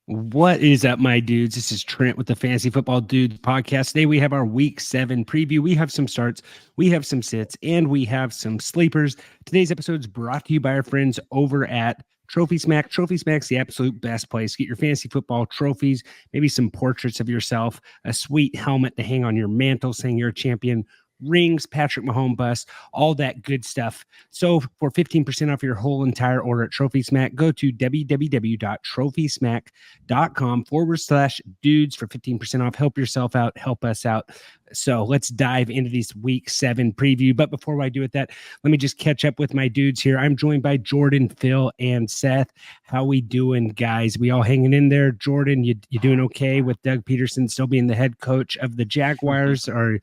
What is up, my dudes? This is Trent with the Fantasy Football Dudes podcast. Today we have our Week 7 preview. We have some starts, we have some sits, and we have some sleepers. Today's episode is brought to you by our friends over at Trophy Smack. Trophy Smack's the absolute best place. Get your fantasy football trophies, maybe some portraits of yourself, a sweet helmet to hang on your mantle saying you're a champion, rings, Patrick Mahomes bust, all that good stuff. So for 15% off your whole entire order at Trophy Smack, go to www.trophysmack.com/dudes for 15% off. Help yourself out, help us out. So let's dive into this Week 7 preview. But before I do it, let me just catch up with my dudes here. I'm joined by Jordan, Phill, and Seth. How we doing, guys? We all hanging in there? Jordan, you doing okay with Doug Peterson still being the head coach of the Jaguars? Or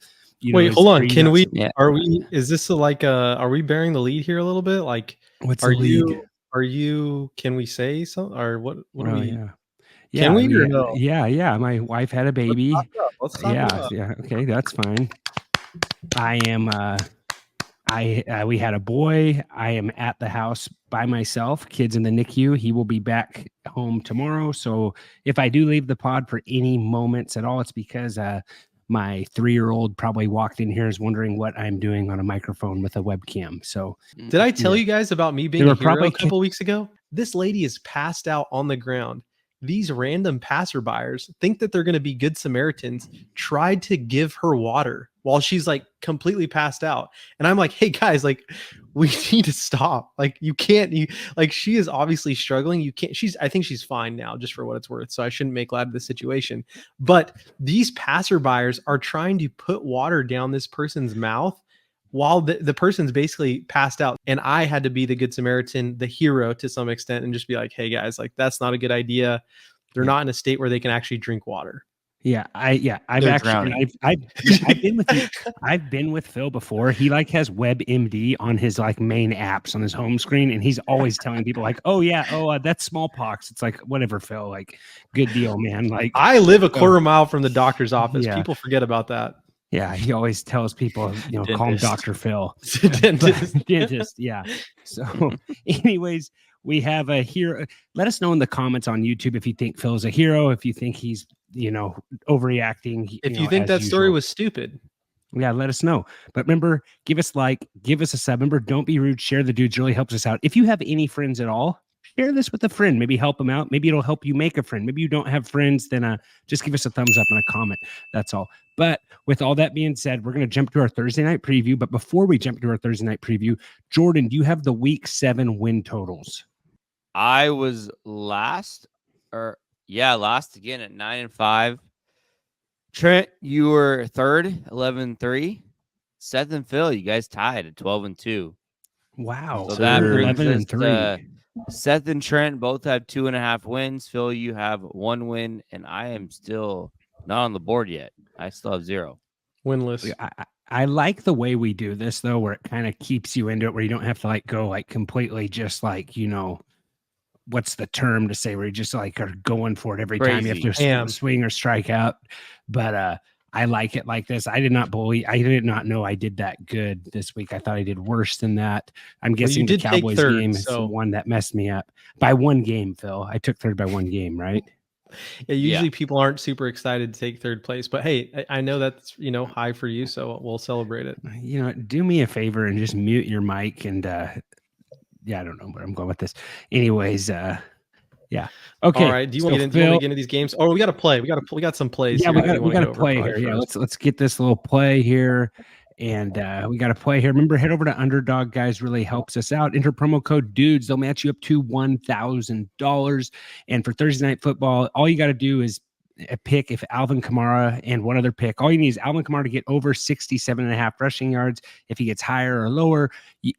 wait, hold on. Can we? Yeah. Are we? Is this are we bearing the lead here a little bit? Like, what's are the lead? you? Are you? Can we say something? Or what? What do we? Yeah. Can we or no? Yeah. My wife had a baby. Let's talk about it. Yeah. Okay, that's fine. I am. We had a boy. I am at the house by myself. Kids in the NICU. He will be back home tomorrow. So if I do leave the pod for any moments at all, it's because my 3-year-old probably walked in here is wondering what I'm doing on a microphone with a webcam. So did I tell you guys about me being a hero a couple weeks ago? This lady is passed out on the ground. These random passerbyers think that they're going to be good Samaritans, tried to give her water while she's like completely passed out. And I'm like, hey guys, like we need to stop. Like you can't, like she is obviously struggling. You can't, I think she's fine now just for what it's worth. So I shouldn't make light of the situation, but these passerbyers are trying to put water down this person's mouth while the person's basically passed out. And I had to be the good Samaritan, the hero to some extent, and just be like, hey guys, like that's not a good idea. They're not in a state where they can actually drink water. I've actually I've been with you. I've been with Phill before. He like has WebMD on his like main apps on his home screen, and he's always telling people like, that's smallpox. It's like, whatever, Phill, like good deal, man. Like I live a quarter mile from the doctor's office. Yeah. People forget about that. Yeah, he always tells people, call him Dr. Phill. Dentist, yeah. So anyways, we have a hero. Let us know in the comments on YouTube if you think Phill is a hero, if you think he's, overreacting. If you think that story was stupid. Yeah, let us know. But remember, give us give us a sub. Remember, don't be rude. Share the dudes. Really helps us out. If you have any friends at all, share this with a friend. Maybe help them out. Maybe it'll help you make a friend. Maybe you don't have friends, then just give us a thumbs up and a comment. That's all. But with all that being said, we're going to jump to our Thursday night preview. But before we jump to our Thursday night preview, Jordan, do you have the Week 7 win totals? I was last again at 9-5. Trent, you were third, 11-3. Seth and Phill, you guys tied at 12-2. Wow. So that brings 11-3. Seth and Trent both have 2.5 wins. Phill, you have 1 win, and I am still not on the board yet. I still have 0. Winless. I like the way we do this, though, where it kind of keeps you into it, where you don't have to go completely just what's the term to say, where you just are going for it every time you have to swing or strike out. But I like it like this. I did not know I did that good this week. I thought I did worse than that. I'm guessing the Cowboys game is the one that messed me up by 1 game, Phill. I took third by 1 game, right? Yeah, usually people aren't super excited to take third place, but hey, I know that's, high for you, so we'll celebrate it. Do me a favor and just mute your mic and I don't know where I'm going with this. Anyways, yeah. Okay. All right. Do you want to get into these games? Oh, we got to play. We got some plays. Yeah, here we got to play here. Yeah, let's get this little play here. And we got to play here. Remember, head over to Underdog, guys. Really helps us out. Enter promo code DUDES. They'll match you up to $1,000. And for Thursday Night Football, all you got to do is a pick if Alvin Kamara and one other pick. All you need is Alvin Kamara to get over 67.5 rushing yards. If he gets higher or lower,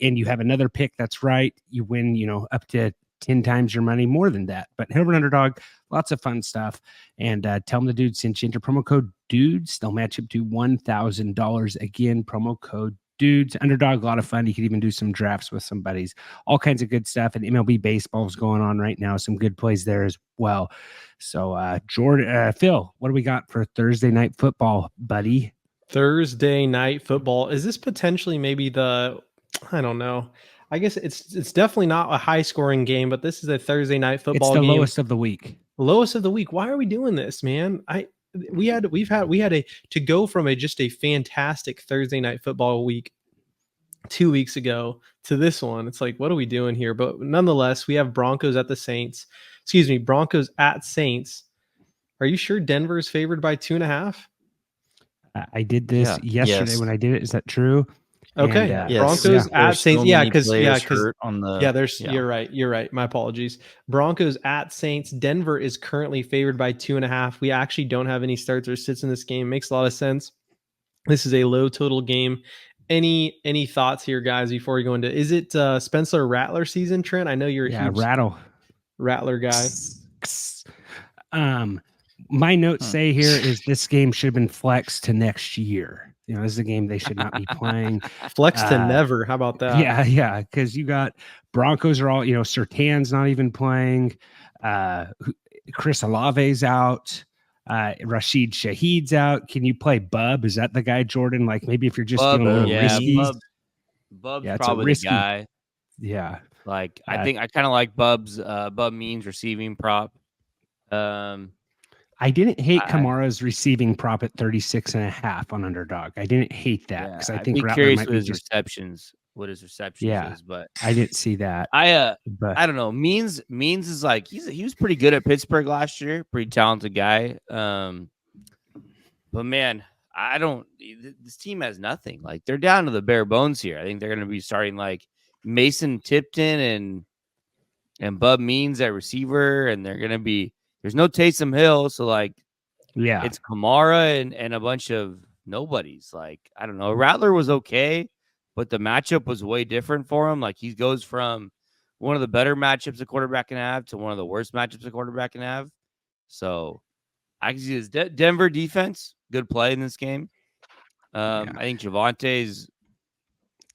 and you have another pick that's right, you win, up to 10 times your money, more than that. But head over to Underdog, lots of fun stuff. And tell them the dudes sent you. Enter promo code DUDES. They'll match up to $1,000. Again, promo code DUDES. Underdog, a lot of fun. You could even do some drafts with some buddies. All kinds of good stuff. And MLB baseball is going on right now. Some good plays there as well. So, Jordan, Phill, what do we got for Thursday Night Football, buddy? Thursday Night Football. Is this potentially maybe I don't know. I guess it's definitely not a high scoring game, but this is a Thursday Night Football game. It's the lowest of the week. Lowest of the week. Why are we doing this, man? We had to go from just a fantastic Thursday night football week 2 weeks ago to this one. It's like, what are we doing here? But nonetheless, we have Broncos at Saints. Are you sure Denver is favored by 2.5? I did this yesterday when I did it. Is that true? Okay. And, Broncos at Saints. Because there's You're right. My apologies. Broncos at Saints. Denver is currently favored by 2.5. We actually don't have any starts or sits in this game. Makes a lot of sense. This is a low total game. Any thoughts here, guys, before we go into? Is it Spencer Rattler season, Trent? I know you're a huge Rattler guy. My notes say here is this game should have been flexed to next year. This is a game they should not be playing. Flex to never. How about that? Yeah. Because you got Broncos are all, Surtain's not even playing. Chris Olave's out. Rashid Shaheed's out. Can you play Bub? Is that the guy, Jordan? Like maybe if you're just feeling a little risky. Bub's probably the guy. Yeah. Like I think I kind of like Bub's Bub means receiving prop. I didn't hate Kamara's receiving prop at 36.5 on Underdog. I didn't hate that because I think I'd be curious what his receptions is, but I didn't see that. I don't know. Means is like he was pretty good at Pittsburgh last year, pretty talented guy. But man, this team has nothing. Like they're down to the bare bones here. I think they're going to be starting like Mason Tipton and Bub Means at receiver, and they're going to be. There's no Taysom Hill, so it's Kamara and a bunch of nobodies. Like I don't know, Rattler was okay, but the matchup was way different for him. Like he goes from one of the better matchups a quarterback can have to one of the worst matchups a quarterback can have. So I can see his Denver defense good play in this game. I think Javante's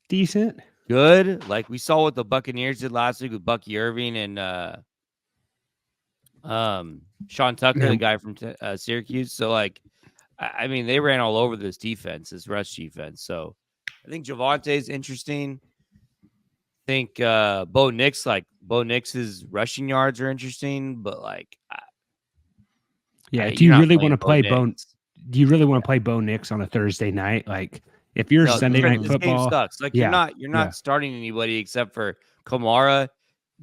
decent, good. Like we saw what the Buccaneers did last week with Bucky Irving and Sean Tucker, the guy from Syracuse. So I mean, they ran all over this rush defense. So I think Javante's interesting. I think Bo Nix's rushing yards are interesting, but do you really want to play Bo? Do you really want to play Bo Nix on a Thursday night? Like if you're Sunday night football, game sucks. Like you're not starting anybody except for Kamara.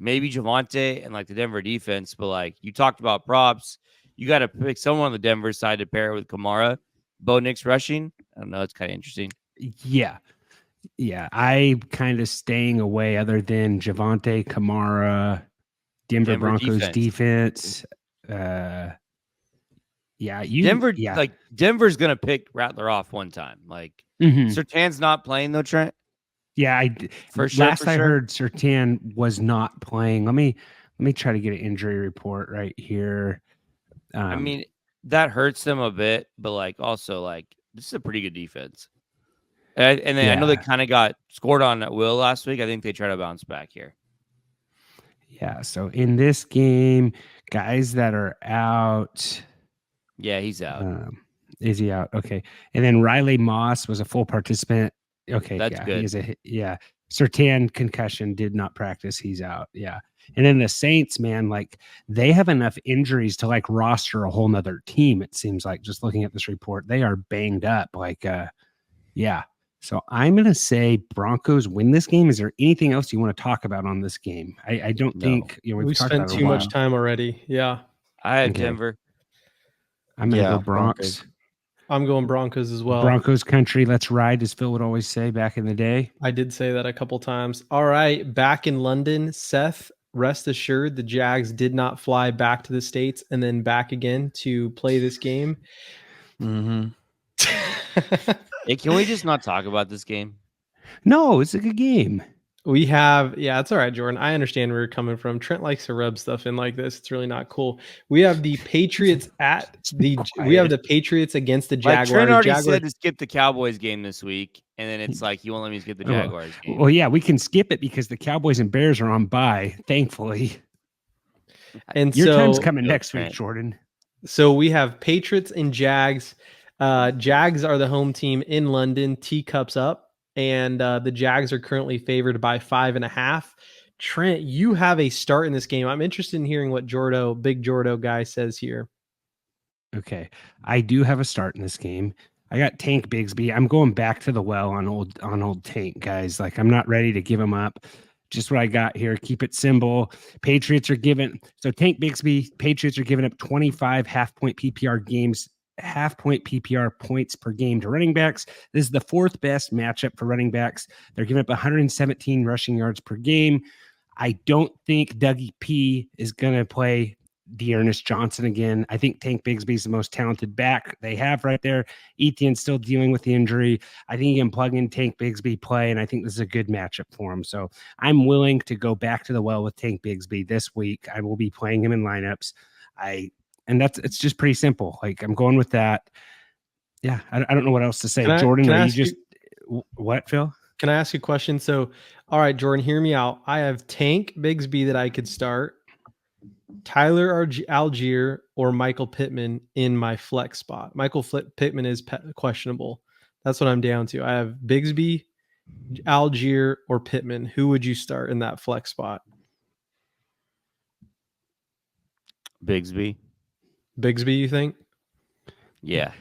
Maybe Javonte and the Denver defense, but you talked about props, you got to pick someone on the Denver side to pair with Kamara. Bo Nix rushing, I don't know, it's kind of interesting. Yeah, I kind of staying away other than Javonte, Kamara, Denver Broncos defense. Denver's gonna pick Rattler off one time. Surtain's not playing though, Trent. Yeah, I heard Surtain was not playing. Let me try to get an injury report right here. I mean, that hurts them a bit, but also this is a pretty good defense. And then I know they kind of got scored on at will last week. I think they try to bounce back here. Yeah, so in this game, guys that are out. Yeah, he's out. Is he out? Okay. And then Riley Moss was a full participant. Okay, that's good. Surtain concussion, did not practice. He's out. Yeah. And then the Saints, man, they have enough injuries to roster a whole nother team. It seems like just looking at this report, they are banged up. So I'm going to say Broncos win this game. Is there anything else you want to talk about on this game? I don't think we've spent too much time already. Yeah. I had Denver. I'm going to go Broncos. I'm going Broncos as well. Broncos country, let's ride, as Phill would always say back in the day. I did say that a couple times. All right, back in London, Seth, rest assured the Jags did not fly back to the States and then back again to play this game. Mm-hmm. Hey, can we just not talk about this game? No, it's a good game. We have, it's all right, Jordan. I understand where you're coming from. Trent likes to rub stuff in like this. It's really not cool. We have the Patriots we have the Patriots against the Jaguars. Trent already said to skip the Cowboys game this week, and then it's you won't let me skip the Jaguars game. Well, yeah, we can skip it because the Cowboys and Bears are on bye, thankfully. And your time's coming next week, Jordan. So we have Patriots and Jags. Jags are the home team in London. Teacups up. And the Jags are currently favored by 5.5. Trent, you have a start in this game. I'm interested in hearing what Big Jordo guy says here. Okay. I do have a start in this game. I got Tank Bigsby. I'm going back to the well on old Tank, guys. Like, I'm not ready to give him up. Just what I got here. Keep it simple. Patriots are giving Tank Bigsby, Patriots are giving up 25 half-point PPR points per game to running backs. This is the fourth best matchup for running backs. They're giving up 117 rushing yards per game. I don't think Dougie P is going to play Dearness Johnson again. I think Tank Bigsby is the most talented back they have right there. Etienne's still dealing with the injury. I think you can plug in Tank Bigsby play, and I think this is a good matchup for him. So I'm willing to go back to the well with Tank Bigsby this week. I will be playing him in lineups. It's just pretty simple. Like, I'm going with that. Yeah, I don't know what else to say. Jordan, are you just what, Phil? Can I ask you a question? So, all right, Jordan, hear me out. I have Tank Bigsby that I could start, Tyler Algier or Michael Pittman in my flex spot. Michael Pittman is questionable. That's what I'm down to. I have Bigsby, Algier, or Pittman. Who would you start in that flex spot? Bigsby, you think? Yeah.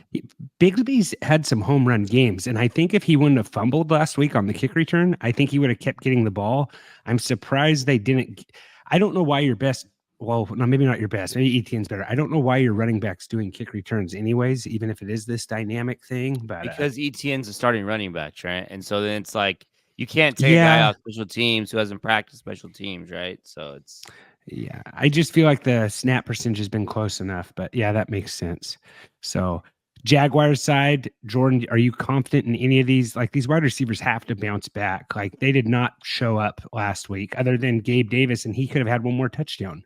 Bigsby's had some home run games, and I think if he wouldn't have fumbled last week on the kick return, I think he would have kept getting the ball. I'm surprised they didn't. I don't know why your best. Well, no, maybe not your best. Maybe Etienne's better. I don't know why your running back's doing kick returns anyways, even if it is this dynamic thing. But because Etienne's a starting running back, Trent, and so then it's like you can't take a guy off special teams who hasn't practiced special teams, right? So it's. Yeah, I just feel like the snap percentage has been close enough, but yeah, that makes sense. So Jaguars side, Jordan, are you confident in any of these? Like, these wide receivers have to bounce back. Like, they did not show up last week other than Gabe Davis, and he could have had one more touchdown.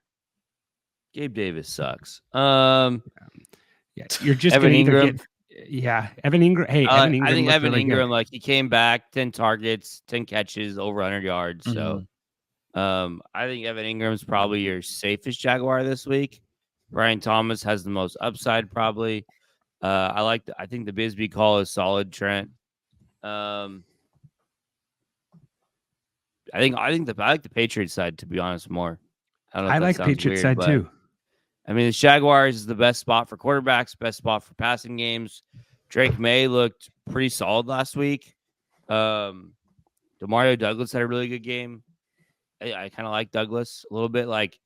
Gabe Davis sucks. Yeah, you're just Evan Ingram. Evan Ingram. Hey, Evan Ingram. I think Evan really Ingram, good. like, he came back, 10 targets, 10 catches, over 100 yards. Mm-hmm. So I think Evan Ingram's probably your safest Jaguar this week. Brian Thomas has the most upside, probably. I think the Bigsby call is solid, Trent. I like the Patriots side, to be honest, more. I like the Patriots side too. I mean, the Jaguars is the best spot for quarterbacks, best spot for passing games. Drake May looked pretty solid last week. Demario Douglas had a really good game. I kind of like Douglas a little bit. Like,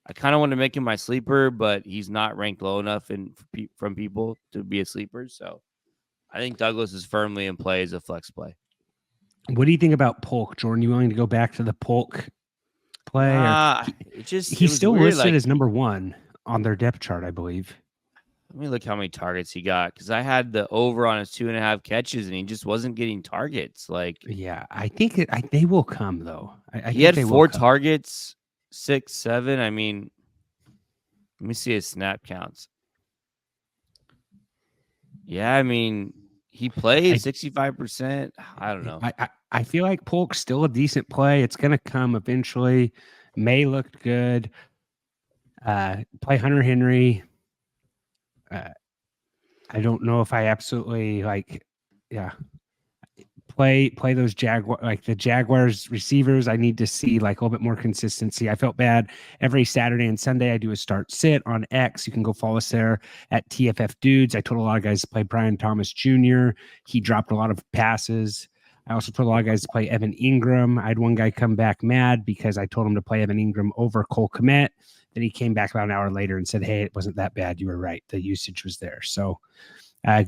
I kind of want to make him my sleeper, but he's not ranked low enough from people to be a sleeper. So I think Douglas is firmly in play as a flex play. What do you think about Polk, Jordan? You willing to go back to the Polk play? He's still weird, listed as number 1 on their depth chart, I believe. Let me look how many targets he got, because I had the over on his 2.5 catches, and he just wasn't getting targets. Like, yeah, I think they will come though. He had 4 targets, 6, 7. I mean, let me see his snap counts. Yeah, I mean, he played 65%. I don't know. I feel like Polk's still a decent play. It's going to come eventually. May looked good. Play Hunter Henry. I don't know if I absolutely play those the Jaguars receivers. I need to see like a little bit more consistency. I felt bad every Saturday and Sunday. I do a start sit on X. You can go follow us there at TFF Dudes. I told a lot of guys to play Brian Thomas Jr. He dropped a lot of passes. I also told a lot of guys to play Evan Ingram. I had one guy come back mad because I told him to play Evan Ingram over Cole Kmet. Then he came back about an hour later and said, "Hey, it wasn't that bad. You were right. The usage was there." So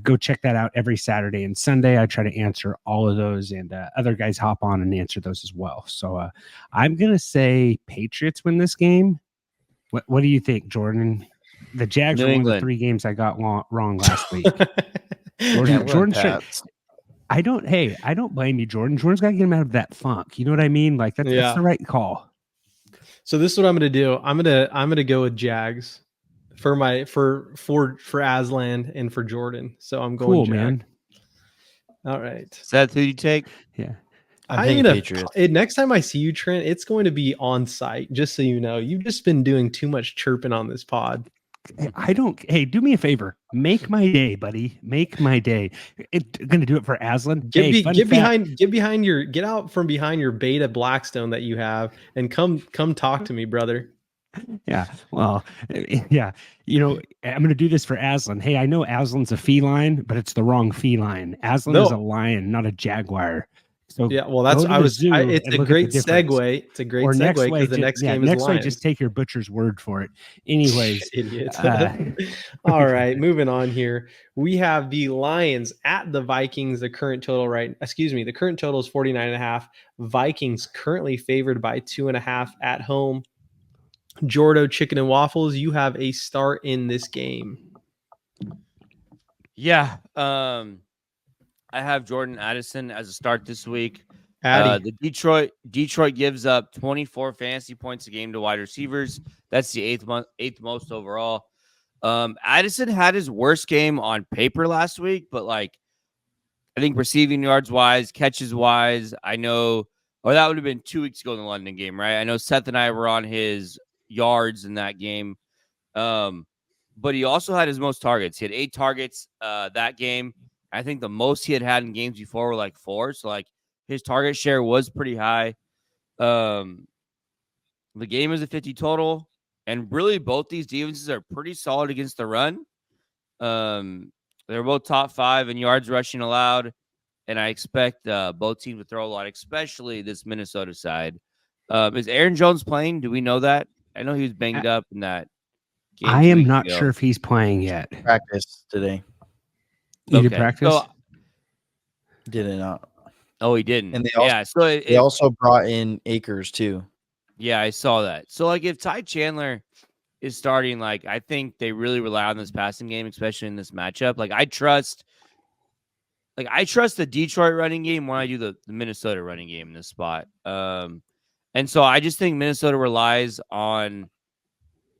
go check that out every Saturday and Sunday. I try to answer all of those, and other guys hop on and answer those as well. So I'm going to say Patriots win this game. What do you think, Jordan? The Jags are one of the 3 games I got wrong last week. Jordan, I don't blame you, Jordan. Jordan's got to get him out of that funk. You know what I mean? Like that's the right call. So this is what I'm going to do. I'm going to go with Jags for Aslan and for Jordan. So I'm going cool, man. All right. Seth, who you take? Yeah. I'm going to next time I see you, Trent, it's going to be on site. Just so you know, you've just been doing too much chirping on this pod. Hey, do me a favor. Make my day, buddy. Make my day. Going to do it for Aslan. Get out from behind your beta Blackstone that you have and come talk to me, brother. Yeah. Well, yeah. I'm going to do this for Aslan. Hey, I know Aslan's a feline, but it's the wrong feline. Aslan is a lion, not a jaguar. So yeah, well, it's a great segue. It's a great segue because the next game is next Lions. way, just take your butcher's word for it. Anyways, idiot. All right, moving on here. We have the Lions at the Vikings. The current total the current total is 49.5. Vikings currently favored by 2.5 at home. Jordo Chicken and Waffles, you have a start in this game. Yeah. I have Jordan Addison as a start this week. The Detroit gives up 24 fantasy points a game to wide receivers. That's the eighth most overall. Addison had his worst game on paper last week, but I think receiving yards wise, catches wise, that would have been 2 weeks ago in the London game, right? I know Seth and I were on his yards in that game. But he also had his most targets. He had 8 targets that game. I think the most he had in games before were 4. So his target share was pretty high. The game is a 50 total, and really both these defenses are pretty solid against the run. They're both top 5 in yards rushing allowed, and I expect both teams to throw a lot, especially this Minnesota side. Is Aaron Jones playing? Do we know that? I know he was banged up in that game. I am not sure if he's playing yet. Practice today. He did practice? So, did it not? Oh, he didn't. And they also brought in Akers too. Yeah, I saw that. So if Ty Chandler is starting, I think they really rely on this passing game, especially in this matchup. I trust the Detroit running game more than I do the Minnesota running game in this spot. And so I just think Minnesota relies on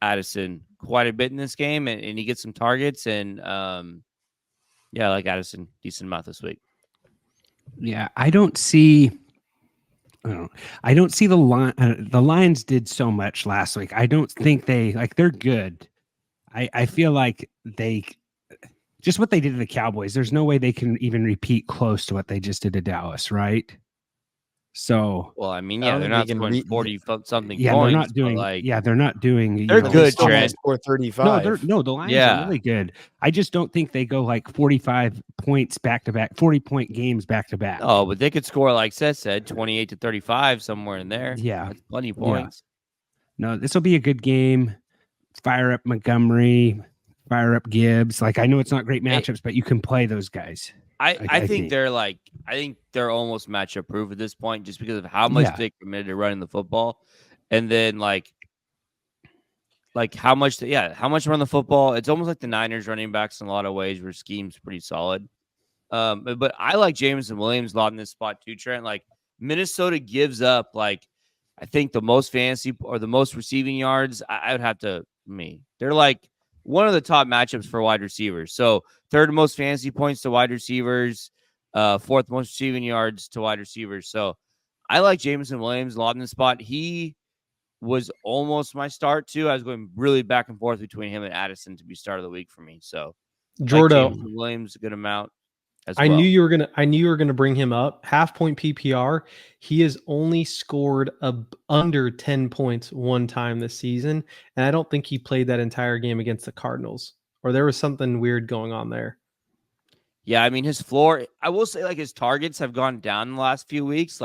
Addison quite a bit in this game, and he gets some targets, and I like Addison decent amount this week. Yeah, I don't see the line. The Lions did so much last week. I don't think they're good. I feel like just what they did to the Cowboys. There's no way they can even repeat close to what they just did to Dallas, right? So, they're not scoring 40 something. Yeah, points, they're not doing. They're not doing. They're good. Trent score 35. No, the Lions are really good. I just don't think they go 45 points back to back, 40-point games back to back. Oh, but they could score, like Seth said, 28 to 35 somewhere in there. Yeah, that's plenty of points. Yeah. No, this will be a good game. Fire up Montgomery. Fire up Gibbs. I know it's not great matchups, but you can play those guys. I think they're almost matchup proof at this point, just because of how much they committed to running the football, and then how much run the football. It's almost like the Niners running backs in a lot of ways, where scheme's pretty solid. But I like Jameson Williams a lot in this spot too, Trent. Minnesota gives up I think the most fantasy or the most receiving yards. I would have to they're one of the top matchups for wide receivers. So 3rd most fantasy points to wide receivers, 4th most receiving yards to wide receivers. So I like Jameson Williams a lot in this spot. He was almost my start too. I was going really back and forth between him and Addison to be start of the week for me. So Jordo, Jameson Williams, a good amount. I knew you were gonna bring him up. 0.5-point PPR. He has only scored under 10 points one time this season, and I don't think he played that entire game against the Cardinals, or there was something weird going on there. Yeah, his floor. I will say, his targets have gone down in the last few weeks.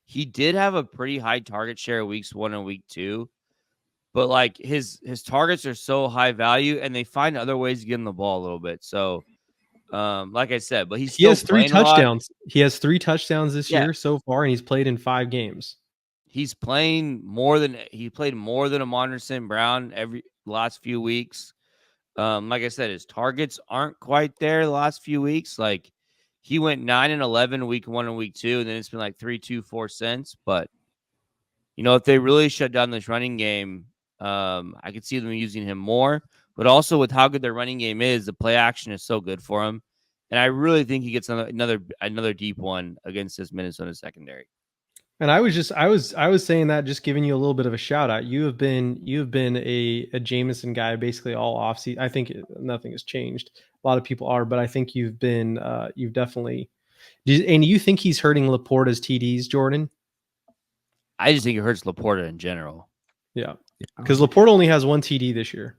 He did have a pretty high target share weeks 1 and week 2, but his targets are so high value, and they find other ways to get him the ball a little bit. So. Like I said, but he has 3 touchdowns. He has 3 touchdowns this year so far, and he's played in 5 games. He's playing more than Amon St. Brown every last few weeks. Like I said, his targets aren't quite there the last few weeks. He went 9 and 11 week 1 and week 2, and then it's been 3, 2, 4 cents. But if they really shut down this running game, I could see them using him more. But also with how good their running game is, the play action is so good for him. And I really think he gets another deep one against this Minnesota secondary. And I was saying that, just giving you a little bit of a shout out. You have been a Jameson guy basically all offseason. I think nothing has changed. A lot of people are, but I think you've been you've definitely. And you think he's hurting Laporta's TDs, Jordan? I just think it hurts Laporta in general. Yeah, because Laporta only has 1 TD this year,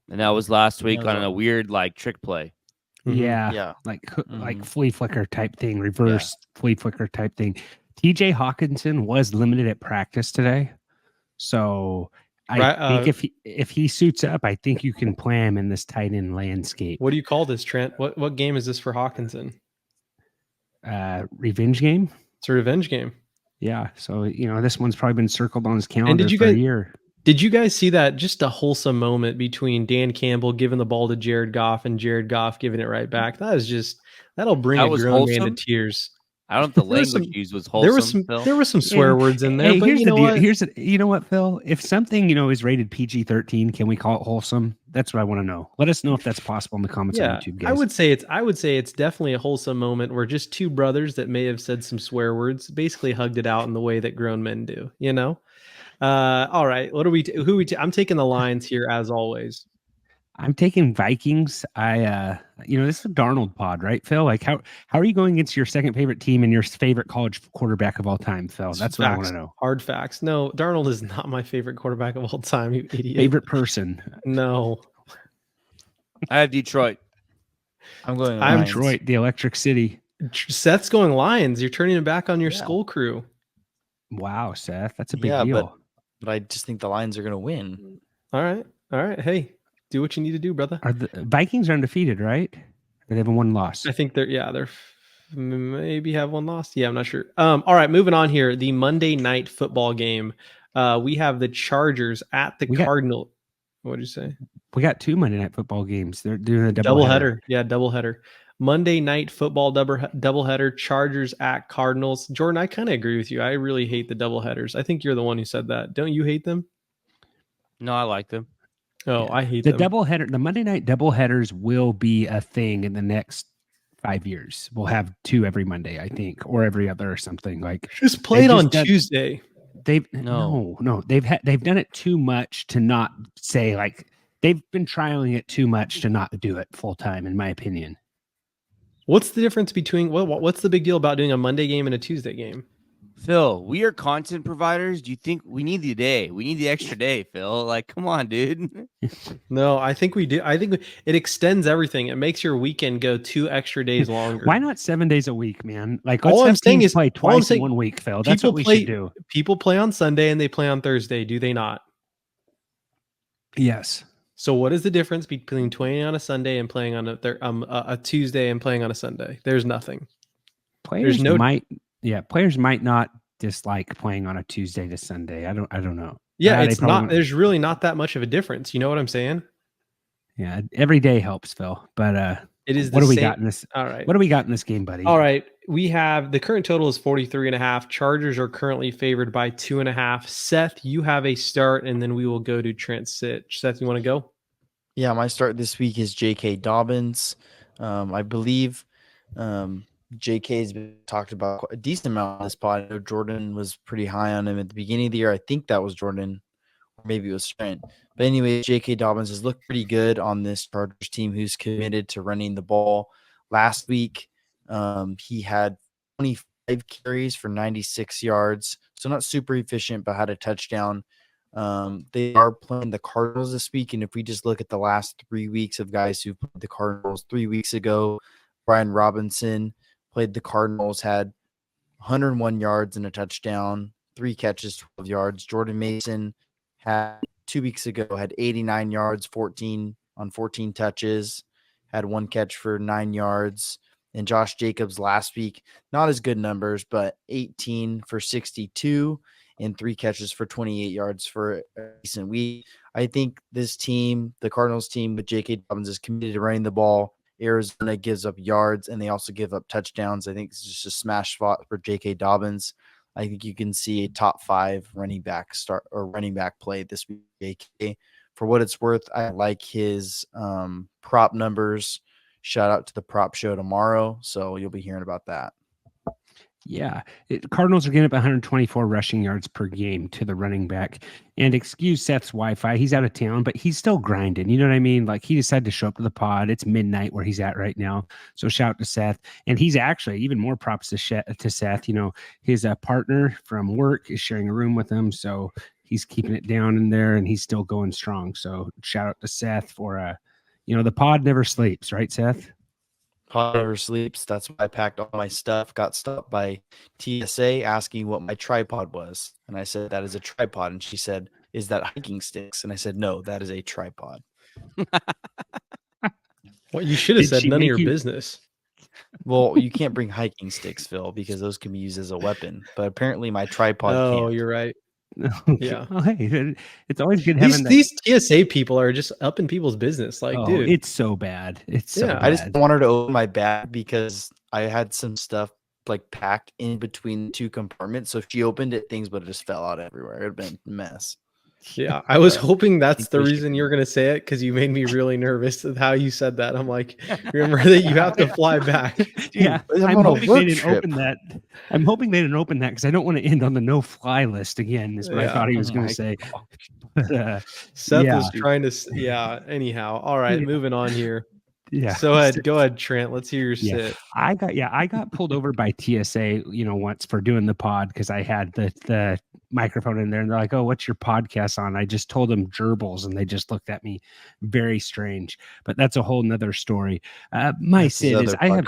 and that was last week on a weird trick play. Yeah, like flea flicker type thing, reverse flea flicker type thing. TJ Hawkinson was limited at practice today, so I think if he suits up, I think you can play him in this tight end landscape. What do you call this, Trent? What game is this for Hawkinson? Revenge game. It's a revenge game. Yeah, so this one's probably been circled on his calendar for a year. Did you guys see that? Just a wholesome moment between Dan Campbell giving the ball to Jared Goff and Jared Goff giving it right back. That'll bring a grown man to tears. I don't know if the language used was wholesome. There was some swear words in there. Hey, but here's the deal. You know what, Phill? If something is rated PG-13, can we call it wholesome? That's what I want to know. Let us know if that's possible in the comments on YouTube, guys. I would say it's definitely a wholesome moment where just two brothers that may have said some swear words basically hugged it out in the way that grown men do. All right. What are we? I'm taking the Lions here as always. I'm taking Vikings. This is a Darnold pod, right, Phill? Like how are you going against your second favorite team and your favorite college quarterback of all time, Phill? That's what I want to know. Hard facts. No, Darnold is not my favorite quarterback of all time, you idiot. Favorite person. No. I have Detroit. I'm Detroit, the Electric City. Seth's going Lions. You're turning it back on your skull crew. Wow, Seth. That's a big deal. But I just think the Lions are going to win. All right. Hey, do what you need to do, brother. The Vikings are undefeated, right? Or they have one loss? I think they're maybe have one loss. Yeah, I'm not sure. All right, moving on here. The Monday night football game. We have the Chargers at the Cardinals. What did you say? We got 2 Monday night football games. They're doing a doubleheader. Yeah, doubleheader. Monday night football doubleheader. Chargers at Cardinals. Jordan, I kind of agree with you. I really hate the doubleheaders. I think you're the one who said that. Don't you hate them? No, I like them. Oh, yeah. I hate the them. doubleheader. The Monday night doubleheaders will be a thing in the next 5 years. We'll have 2 every Monday, I think, or every other or something. Like just play it on Tuesday. They've they've done it too much to not say, like, they've been trialing it too much to not do it full time, in my opinion. What's the difference between what's the big deal about doing a Monday game and a Tuesday game? Phill, we are content providers. Do you think we need the day? We need the extra day, Phill. Like, come on, dude. No, I think we do. I think it extends everything. It makes your weekend go 2 extra days longer. Why not 7 days a week, man? Like, let's have teams play twice in 1 week, Phill. That's what we should do. People play on Sunday and they play on Thursday, do they not? Yes. So what is the difference between playing on a Sunday and playing on a Tuesday and playing on a Sunday? There's nothing. Players might not dislike playing on a Tuesday to Sunday. I don't know. Yeah, it's not. There's really not that much of a difference. You know what I'm saying? Yeah, every day helps, Phill. But it is. What do we got in this? All right. What do we got in this game, buddy? All right. We have the current total is 43.5. Chargers are currently favored by 2.5. Seth, you have a start, and then we will go to Trents Sit. Seth, you want to go? Yeah, my start this week is J.K. Dobbins. I believe J.K.'s been talked about a decent amount on this pod. I know Jordan was pretty high on him at the beginning of the year. I think that was Jordan, or maybe it was Trent. But anyway, J.K. Dobbins has looked pretty good on this Chargers team who's committed to running the ball. Last week, he had 25 carries for 96 yards. So not super efficient, but had a touchdown. They are playing the Cardinals this week. And if we just look at the last 3 weeks of guys who played the Cardinals 3 weeks ago, Brian Robinson played the Cardinals, had 101 yards and a touchdown, 3 catches, 12 yards. Jordan Mason had 2 weeks ago, had 89 yards, 14 touches, had 1 catch for 9 yards. And Josh Jacobs last week, not as good numbers, but 18 for 62 and 3 catches for 28 yards for a decent week. I think this team, the Cardinals team with J.K. Dobbins, is committed to running the ball. Arizona gives up yards, and they also give up touchdowns. I think it's just a smash spot for J.K. Dobbins. I think you can see a top 5 running back start or running back play this week. J.K. For what it's worth, I like his prop numbers. Shout out to the prop show tomorrow. So you'll be hearing about that. Yeah, Cardinals are getting up 124 rushing yards per game to the running back. And excuse Seth's Wi-Fi, he's out of town, but he's still grinding. You know what I mean? Like he decided to show up to the pod. It's midnight where he's at right now. So shout out to Seth. And he's actually even more props to Seth. You know, his partner from work is sharing a room with him, so he's keeping it down in there, and he's still going strong. So shout out to Seth for the pod never sleeps, right, Seth? Pod never sleeps. That's why I packed all my stuff. Got stopped by TSA asking what my tripod was. And I said, that is a tripod. And she said, is that hiking sticks? And I said, no, that is a tripod. Well, you should have said none of your business. Well, you can't bring hiking sticks, Phill, because those can be used as a weapon. But apparently my tripod can't. Oh, you're right. Yeah. Oh, hey, it's always good having these TSA people are just up in people's business. Like, dude, it's so bad. It's so bad. I just wanted to open my bag because I had some stuff like packed in between the two compartments. So if she opened it, things would have just fell out everywhere. It would have been a mess. Yeah, I was hoping that's the reason you're going to say it, because you made me really nervous with how you said that. I'm like, remember that you have to fly back. Dude, yeah, I'm hoping they didn't open that. I'm hoping they didn't open that because I don't want to end on the no-fly list again. Is what I thought he was going to say. Seth was trying to. Yeah. Anyhow, all right, moving on here. Yeah. So go ahead, Trent. Let's hear your sit. I got pulled over by TSA, once for doing the pod because I had the microphone in there, and they're like, "Oh, what's your podcast on?" I just told them gerbils, and they just looked at me very strange. But that's a whole nother story. My sit is I have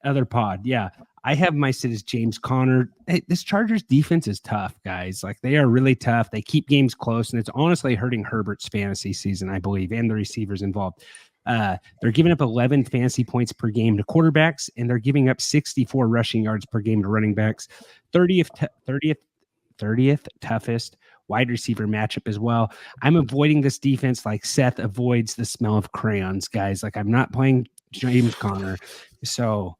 other pod. Yeah. I have my sit as James Conner. Hey, this Chargers defense is tough, guys. Like they are really tough. They keep games close, and it's honestly hurting Herbert's fantasy season, I believe, and the receivers involved. They're giving up 11 fantasy points per game to quarterbacks, and they're giving up 64 rushing yards per game to running backs. 30th toughest wide receiver matchup as well. I'm avoiding this defense like Seth avoids the smell of crayons, guys. Like I'm not playing James Conner, so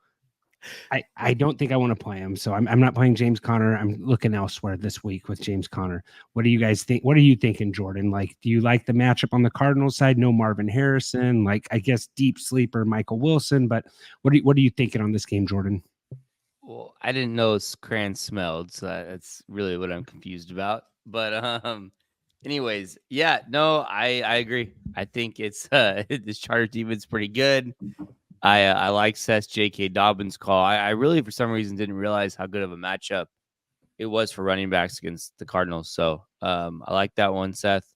I don't think I want to play him. So I'm not playing James Conner. I'm looking elsewhere this week with James Conner. What do you guys think? What are you thinking, Jordan? Like, do you like the matchup on the Cardinals side? No Marvin Harrison, like I guess deep sleeper Michael Wilson. But what are you thinking on this game, Jordan? Well, I didn't know crayons smelled, so that's really what I'm confused about. But anyways, yeah, no, I agree. I think it's this Chargers defense pretty good. I like Seth's J.K. Dobbins call. I really, for some reason, didn't realize how good of a matchup it was for running backs against the Cardinals. So I like that one, Seth.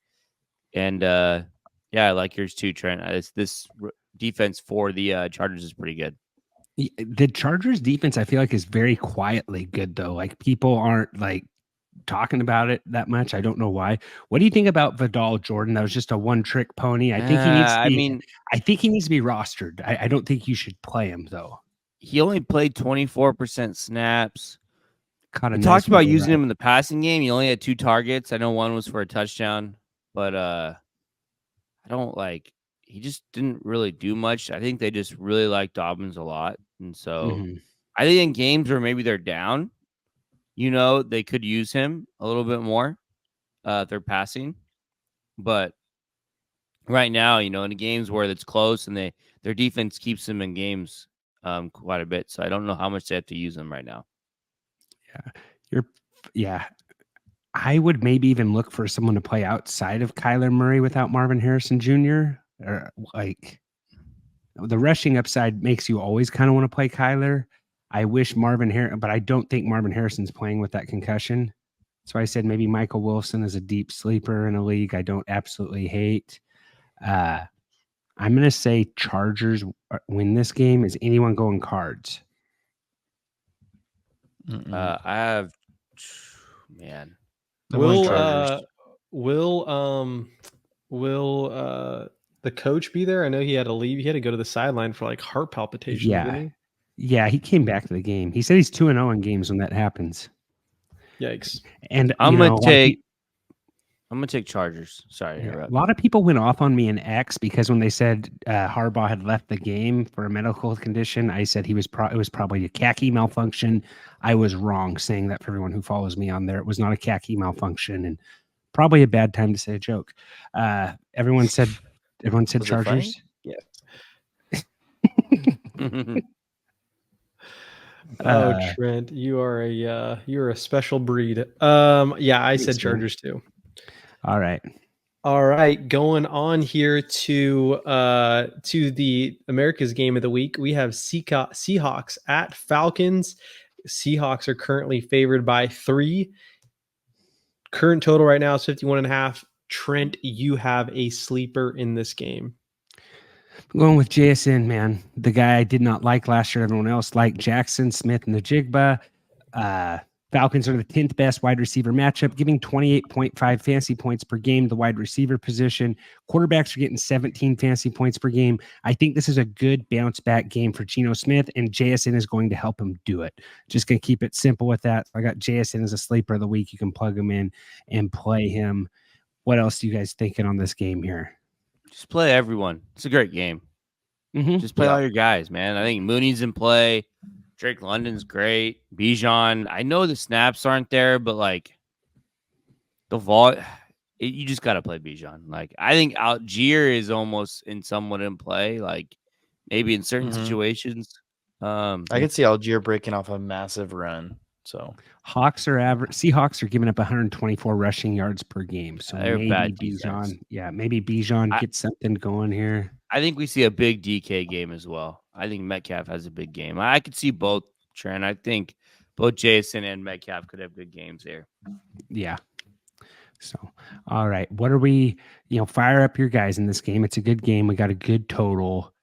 And I like yours too, Trent. This defense for the Chargers is pretty good. The Chargers defense, I feel like, is very quietly good, though. Like people aren't like talking about it that much. I don't know why. What do you think about Vidal, Jordan? That was just a one-trick pony. I think he needs to be. I think he needs to be rostered. I don't think you should play him though. He only played 24% snaps. We talked about using him in the passing game. He only had 2 targets. I know one was for a touchdown, but I don't like. He just didn't really do much. I think they just really like Dobbins a lot, and so I think in games where maybe they're down, they could use him a little bit more. They're passing, but right now, in the games where it's close and their defense keeps them in games quite a bit. So I don't know how much they have to use them right now. I would maybe even look for someone to play outside of Kyler Murray without Marvin Harrison Jr. Or like the rushing upside makes you always kind of want to play Kyler. I wish Marvin Harrison, but I don't think Marvin Harrison's playing with that concussion. So I said maybe Michael Wilson is a deep sleeper in a league I don't absolutely hate. I'm going to say Chargers win this game. Is anyone going Cards? I have, man. Will the coach be there? I know he had to leave. He had to go to the sideline for like heart palpitations. Yeah, he came back to the game. He said he's 2-0 in games when that happens. Yikes! And I'm gonna take Chargers. Sorry, a lot of people went off on me in X because when they said Harbaugh had left the game for a medical condition, I said it was probably a khaki malfunction. I was wrong saying that for everyone who follows me on there. It was not a khaki malfunction, and probably a bad time to say a joke. Everyone said Chargers. Yes. Trent, you're a special breed. Yeah, I said Chargers too. All right. All right, going on here to the America's game of the week. We have Seahawks at Falcons. Seahawks are currently favored by 3. Current total right now is 51.5. Trent, you have a sleeper in this game. I'm going with JSN, man. The guy I did not like last year. Everyone else liked Jackson Smith and the Jigba. Falcons are the 10th best wide receiver matchup, giving 28.5 fantasy points per game to the wide receiver position. Quarterbacks are getting 17 fantasy points per game. I think this is a good bounce back game for Geno Smith, and JSN is going to help him do it. Just going to keep it simple with that. I got JSN as a sleeper of the week. You can plug him in and play him. What else are you guys thinking on this game here? Just play everyone. It's a great game. Just play all your guys, man. I think Mooney's in play. Drake London's great. Bijan, I know the snaps aren't there, but like you just got to play Bijan. Like I think Algier is almost somewhat in play. Like maybe in certain situations. I could see Algier breaking off a massive run. So Seahawks are giving up 124 rushing yards per game. So maybe Bijan gets something going here. I think we see a big DK game as well. I think Metcalf has a big game. I could see both, Trent. I think both Jason and Metcalf could have good games there. Yeah. So, all right. What are we, fire up your guys in this game. It's a good game. We got a good total.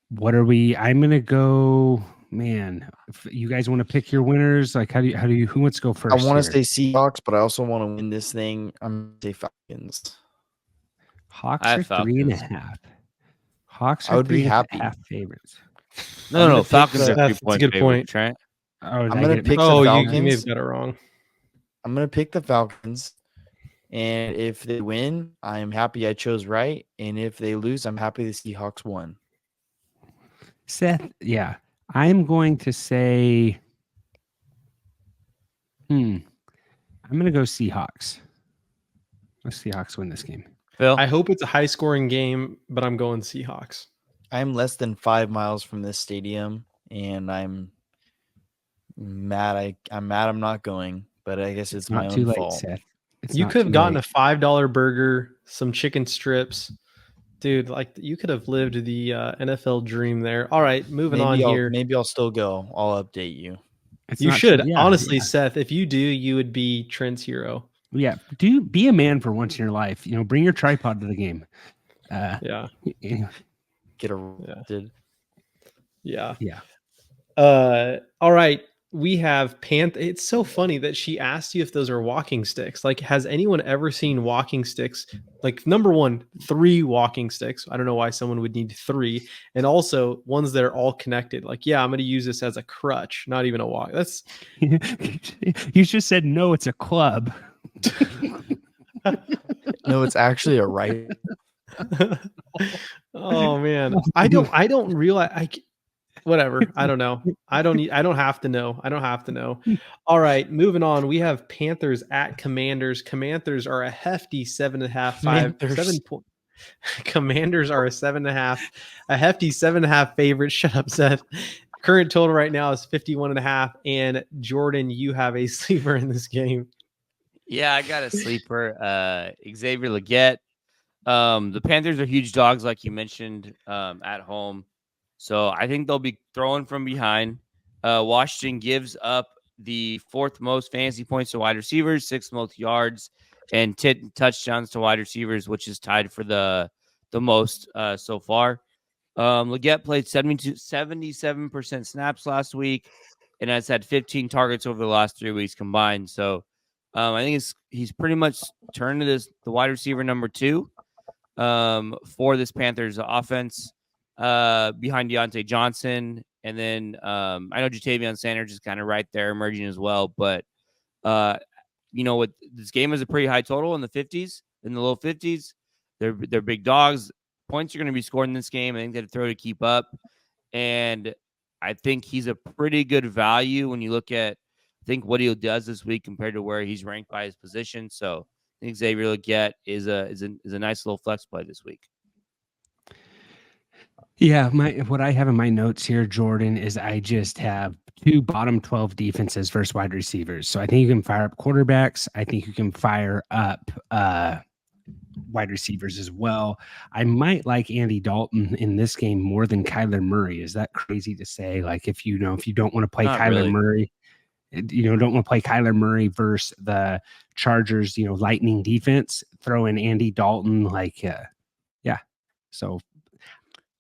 What are we? I'm going to go, man. If you guys want to pick your winners? Like, who wants to go first? I want to say Seahawks, but I also want to win this thing. I'm going to say Falcons. Hawks are 3.5. Hawks are I would be happy. 3.5 favorites. No, Falcons are 3 That's a good point, Trent. I'm going to pick the Falcons. You may have got it wrong. I'm going to pick the Falcons. And if they win, I'm happy I chose right. And if they lose, I'm happy the Seahawks won. Seth, yeah. I'm going to say, I'm going to go Seahawks. The Seahawks win this game. Phill? I hope it's a high-scoring game, but I'm going Seahawks. I'm less than 5 miles from this stadium, and I'm mad. I'm mad I'm not going, but I guess it's my own fault. Seth. You could have gotten a $5 burger, some chicken strips. Dude, like you could have lived the NFL dream there. All right, moving on here. Maybe I'll still go. I'll update you. You should. Honestly, Seth, if you do, you would be Trent's hero. Yeah. Be a man for once in your life. Bring your tripod to the game. Get arrested. Yeah. Yeah. All right. We have It's so funny that she asked you if those are walking sticks. Like, has anyone ever seen walking sticks? Like, number one, 3 walking sticks. I don't know why someone would need 3. And also ones that are all connected. Like, yeah, I'm going to use this as a crutch, not even a walk. That's you just said no, it's a club. No, it's actually a right. Oh man. I don't realize whatever. I don't know. I don't have to know. I don't have to know. All right, moving on. We have Panthers at Commanders. Commanders are a hefty 7.5. 7 point. Commanders are a 7.5, a hefty 7.5 favorite. Shut up, Seth. Current total right now is 51.5. And Jordan, you have a sleeper in this game. Yeah, I got a sleeper. Xavier Legette. The Panthers are huge dogs, like you mentioned, at home. So I think they'll be throwing from behind. Washington gives up the 4th most fantasy points to wide receivers, 6th most yards, and 10 touchdowns to wide receivers, which is tied for the most so far. Legette played 77% snaps last week and has had 15 targets over the last 3 weeks combined. So I think he's pretty much turned to the wide receiver number 2 for this Panthers offense behind Deontay Johnson. And then I know Jatavion Sanders is kind of right there emerging as well. But, what this game is a pretty high total in the 50s, in the low 50s. They're big dogs. Points are going to be scored in this game. I think they have to throw to keep up. And I think he's a pretty good value when you look at, I think, what he does this week compared to where he's ranked by his position. So I think Xavier Legette is a nice little flex play this week. Yeah, what I have in my notes here, Jordan, is I just have 2 bottom 12 defenses versus wide receivers. So I think you can fire up quarterbacks. I think you can fire up wide receivers as well. I might like Andy Dalton in this game more than Kyler Murray. Is that crazy to say? Like if you don't want to play Not Kyler really. Murray, don't want to play Kyler Murray versus the Chargers, lightning defense, throw in Andy Dalton, yeah. So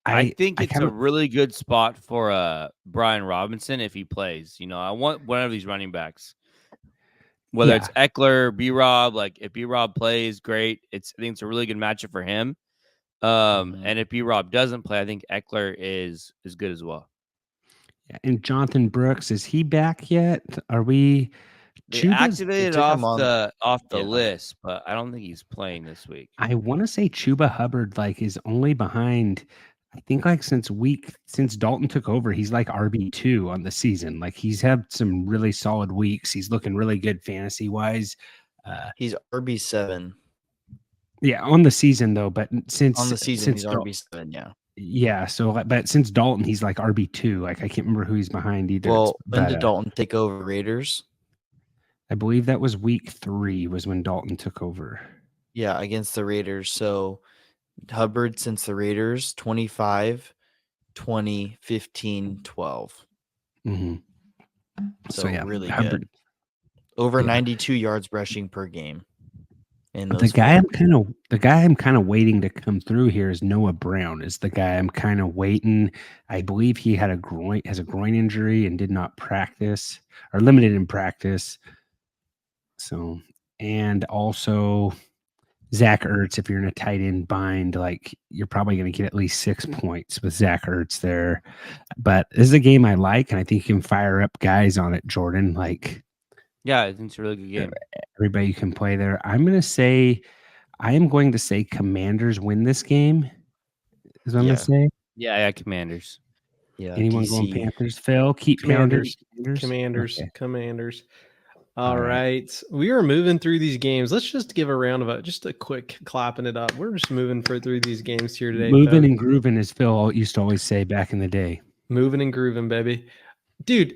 I think it's a really good spot for Brian Robinson if he plays. I want one of these running backs. Whether it's Eckler, B-Rob, if B-Rob plays, great. I think it's a really good matchup for him. And if B-Rob doesn't play, I think Eckler is good as well. Yeah, and Jonathan Brooks, is he back yet? Are we? They activated off the list, but I don't think he's playing this week. I want to say Chuba Hubbard is only behind. I think since Dalton took over, he's RB2 on the season. He's had some really solid weeks. He's looking really good fantasy wise. He's RB7. Yeah, on the season though, but he's RB7. Yeah. Yeah. So, but since Dalton, he's RB2. I can't remember who he's behind either. Well, when did Dalton take over Raiders? I believe that was week 3 was when Dalton took over. Yeah, against the Raiders. So Hubbard since the Raiders, 25, 20, 15, 12. Mm-hmm. So yeah, really Hubbard, good. Over 92 yards rushing per game. The guy I'm kind of waiting to come through here is Noah Brown. Is the guy I'm kind of waiting. I believe he has a groin injury and did not practice or limited in practice. So, and also Zach Ertz, if you're in a tight end bind, you're probably going to get at least 6 points with Zach Ertz there. But this is a game I like, and I think you can fire up guys on it, Jordan. Yeah, I think it's a really good game. Everybody can play there. I am going to say Commanders win this game. Is what I'm going to say. Yeah, Commanders. Yeah. Anyone DC. going Panthers? Phil, keep Commanders. Commanders. Okay. Commanders. All right. We are moving through these games. Let's just give a round of just a quick clapping it up. We're just moving through these games here today. Moving and grooving, as Phil used to always say back in the day. Moving and grooving, baby. Dude,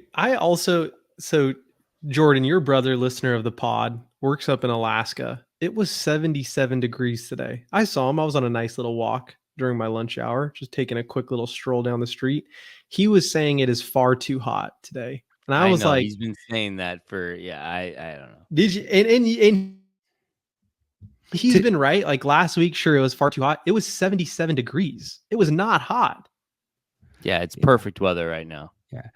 Jordan, your brother, listener of the pod, works up in Alaska. It was 77 degrees today. I saw him. I was on a nice little walk during my lunch hour, just taking a quick little stroll down the street. He was saying it is far too hot today. And I was like, he's been saying that for, I don't know. Did you? And he's been right. Last week, sure, it was far too hot. It was 77 degrees. It was not hot. Yeah, it's perfect weather right now. Yeah.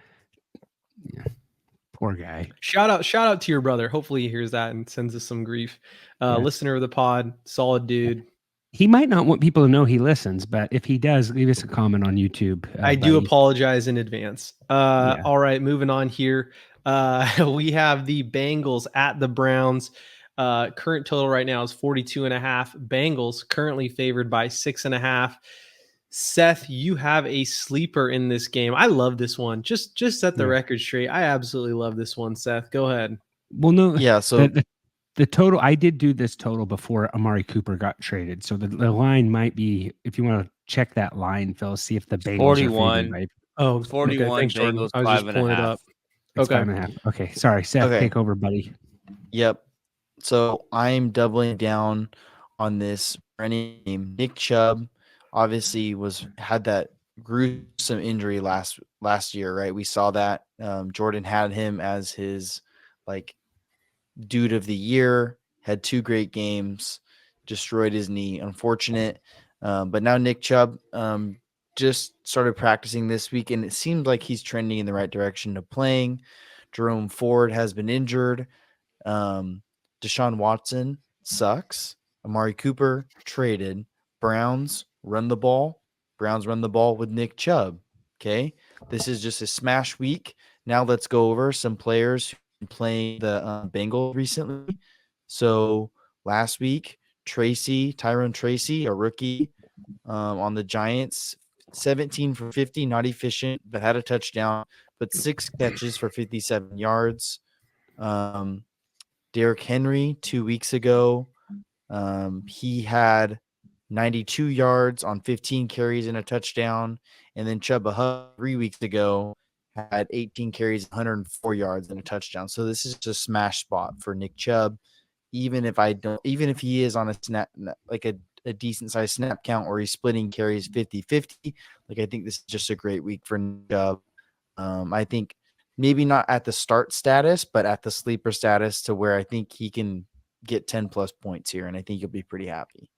Poor guy. Shout out to your brother. Hopefully he hears that and sends us some grief. Listener of the pod, solid dude. He might not want people to know he listens, but if he does, leave us a comment on YouTube. I do apologize in advance. All right, moving on here. We have the Bengals at the Browns. Current total right now is 42.5. Bengals currently favored by 6.5. Seth, you have a sleeper in this game. I love this one. Just set the record straight. I absolutely love this one, Seth. Go ahead. Well, no. Yeah, so the total, I did do this total before Amari Cooper got traded. So the line might be, if you want to check that line, Phil, see if the Bengals 41. Are 41. Okay, thanks, Bengals, I was just pulling it up. It's 5.5. Okay. Sorry, Seth, take over, buddy. Yep. So I'm doubling down on this running game. Nick Chubb obviously had that gruesome injury last year, right? We saw that. Jordan had him as his dude of the year, had 2 great games, destroyed his knee. Unfortunate. But now Nick Chubb just started practicing this week, and it seems like he's trending in the right direction to playing. Jerome Ford has been injured. Deshaun Watson sucks. Amari Cooper traded. Browns run the ball. Browns run the ball with Nick Chubb. Okay. This is just a smash week. Now let's go over some players who have been playing the Bengals recently. So last week, Tyrone Tracy, a rookie on the Giants, 17 for 50, not efficient, but had a touchdown, but 6 catches for 57 yards. Derrick Henry 2 weeks ago, he had 92 yards on 15 carries and a touchdown. And then Chuba Hubbard 3 weeks ago had 18 carries, 104 yards, and a touchdown. So this is just a smash spot for Nick Chubb. Even if he is on a snap, like a decent sized snap count, or he's splitting carries 50-50, like I think this is just a great week for Nick Chubb. I think maybe not at the start status, but at the sleeper status, to where I think he can get 10 plus points here, and I think you'll be pretty happy.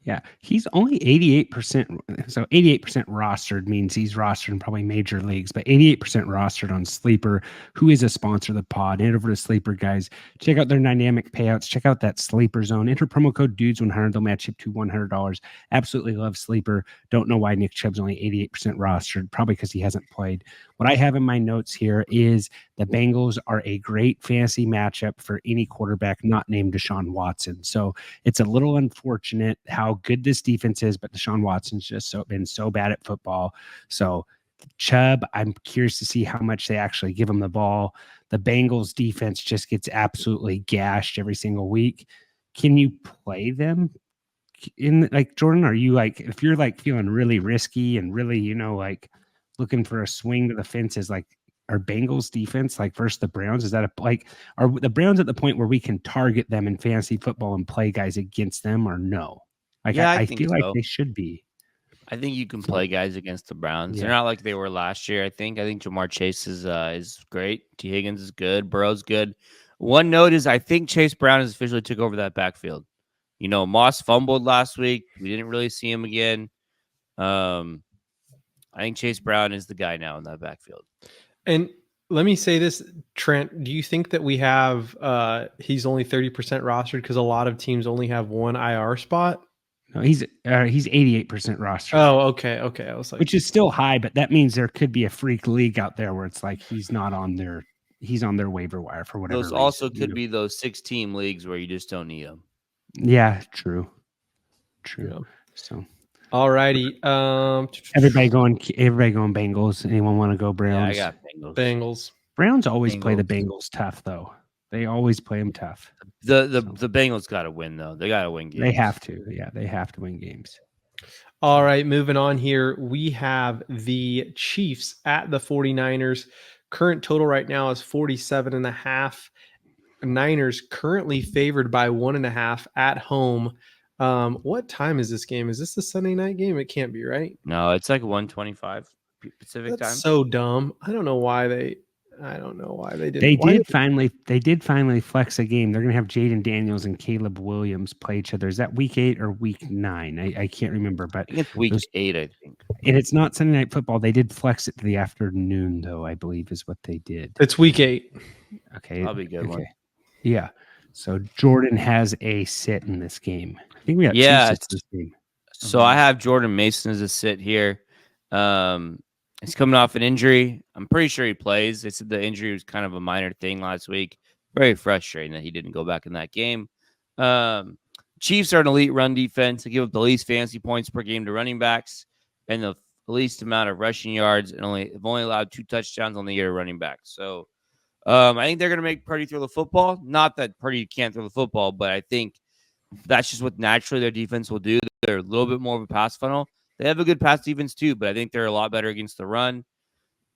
Yeah, he's only 88%. So 88% rostered means he's rostered in probably major leagues, but 88% rostered on Sleeper, who is a sponsor of the pod. Head over to Sleeper, guys. Check out their dynamic payouts. Check out that Sleeper zone. Enter promo code DUDES100. They'll match you up to $100. Absolutely love Sleeper. Don't know why Nick Chubb's only 88% rostered. Probably because he hasn't played. What I have in my notes here is the Bengals are a great fantasy matchup for any quarterback not named Deshaun Watson. So it's a little unfortunate how good this defense is, but Deshaun Watson's just been so bad at football. So Chubb, I'm curious to see how much they actually give him the ball. The Bengals defense just gets absolutely gashed every single week. Can you play them in, like, Jordan? Are you like, if you're like feeling really risky and really, like looking for a swing to the fences, like, our Bengals defense, like versus the Browns, is that are the Browns at the point where we can target them in fantasy football and play guys against them, or no? Like, yeah, I think feel so. like they should be. I think you can play guys against the Browns. Yeah. They're not like they were last year. I think Jamar Chase is great. T. Higgins is good. Burrow's good. One note is I think Chase Brown has officially took over that backfield. Moss fumbled last week. We didn't really see him again. I think Chase Brown is the guy now in that backfield. And let me say this, Trent, do you think that we have he's only 30% rostered because a lot of teams only have one IR spot? No, he's 88% rostered. Oh, okay. I was like, which is still high, but that means there could be a freak league out there where it's like he's on their waiver wire for whatever those reason. Also could be those 6-team leagues where you just don't need them. Yeah, true. Yeah. So, alrighty. Everybody going Bengals. Anyone want to go Browns? Yeah, I got Bengals. Browns always play the Bengals tough, though. They always play them tough. The Bengals got to win, though. They got to win games. They have to. Yeah, they have to win games. All right, moving on here. We have the Chiefs at the 49ers. Current total right now is 47.5. Niners currently favored by 1.5 at home. What time is this game? Is this the Sunday night game? It can't be, right? No, it's like 1:25 Pacific time. So dumb. I don't know why they didn't. They did finally flex a game. They're gonna have Jaden Daniels and Caleb Williams play each other. Is that week 8 or week 9? I can't remember, but I think it's week 8, I think. And it's not Sunday Night Football. They did flex it to the afternoon, though, I believe is what they did. It's week 8. Okay. Probably a good one. Yeah. So Jordan has a sit in this game. I think we got 2 sits this game. So I have Jordan Mason as a sit here. He's coming off an injury. I'm pretty sure he plays. They said the injury was kind of a minor thing last week. Very frustrating that he didn't go back in that game. Chiefs are an elite run defense. They give up the least fantasy points per game to running backs and the least amount of rushing yards, and have only allowed 2 touchdowns on the year to running backs. So I think they're going to make Purdy throw the football. Not that Purdy can't throw the football, but I think that's just what naturally their defense will do. They're a little bit more of a pass funnel. They have a good pass defense too, but I think they're a lot better against the run.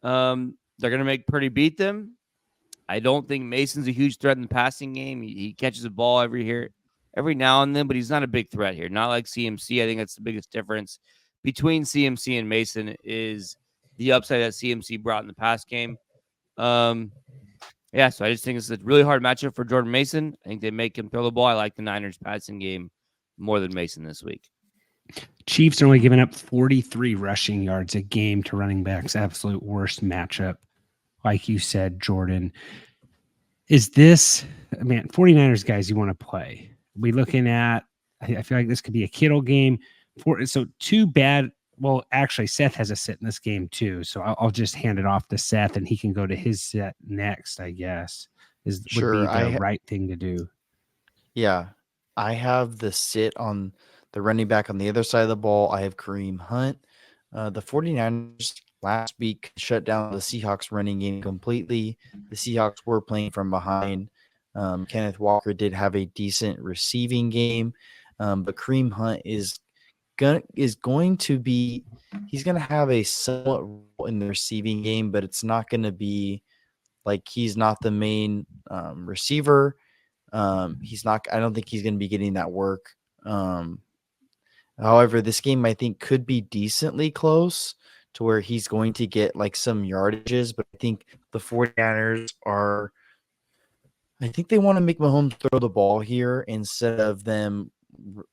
They're going to make Purdy beat them. I don't think Mason's a huge threat in the passing game. He catches a ball every now and then, but he's not a big threat here. Not like CMC. I think that's the biggest difference between CMC and Mason is the upside that CMC brought in the pass game. So I just think it's a really hard matchup for Jordan Mason. I think they make him throw the ball. I like the Niners passing game more than Mason this week. Chiefs are only giving up 43 rushing yards a game to running backs. Absolute worst matchup. Like you said, Jordan. Is this, 49ers guys you want to play? We looking at, I feel like this could be a Kittle game. So 2 bad. Well, actually, Seth has a sit in this game too. So I'll just hand it off to Seth and he can go to his set next, I guess. Would be the right thing to do. Yeah. I have the sit on the running back on the other side of the ball. I have Kareem Hunt. The 49ers last week shut down the Seahawks running game completely. The Seahawks were playing from behind. Kenneth Walker did have a decent receiving game, but Kareem Hunt is going to have a somewhat in the receiving game, but it's not going to be like he's not the main receiver. He's not. I don't think he's going to be getting that work. However, this game I think could be decently close to where he's going to get like some yardages, but I think the 49ers are. I think they want to make Mahomes throw the ball here instead of them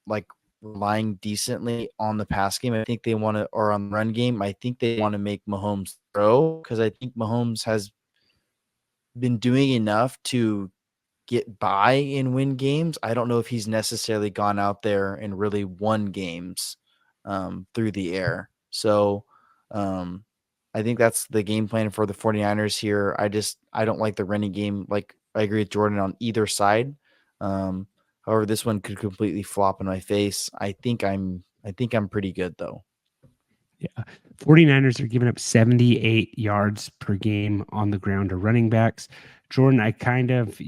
like relying decently on the pass game. I think they want to, or on the run game. I think they want to make Mahomes throw because I think Mahomes has been doing enough to get by and win games. I don't know if he's necessarily gone out there and really won games through the air. So I think that's the game plan for the 49ers here. I don't like the running game. Like I agree with Jordan on either side. However, this one could completely flop in my face. I think I'm pretty good though. Yeah. 49ers are giving up 78 yards per game on the ground to running backs. Jordan, I kind of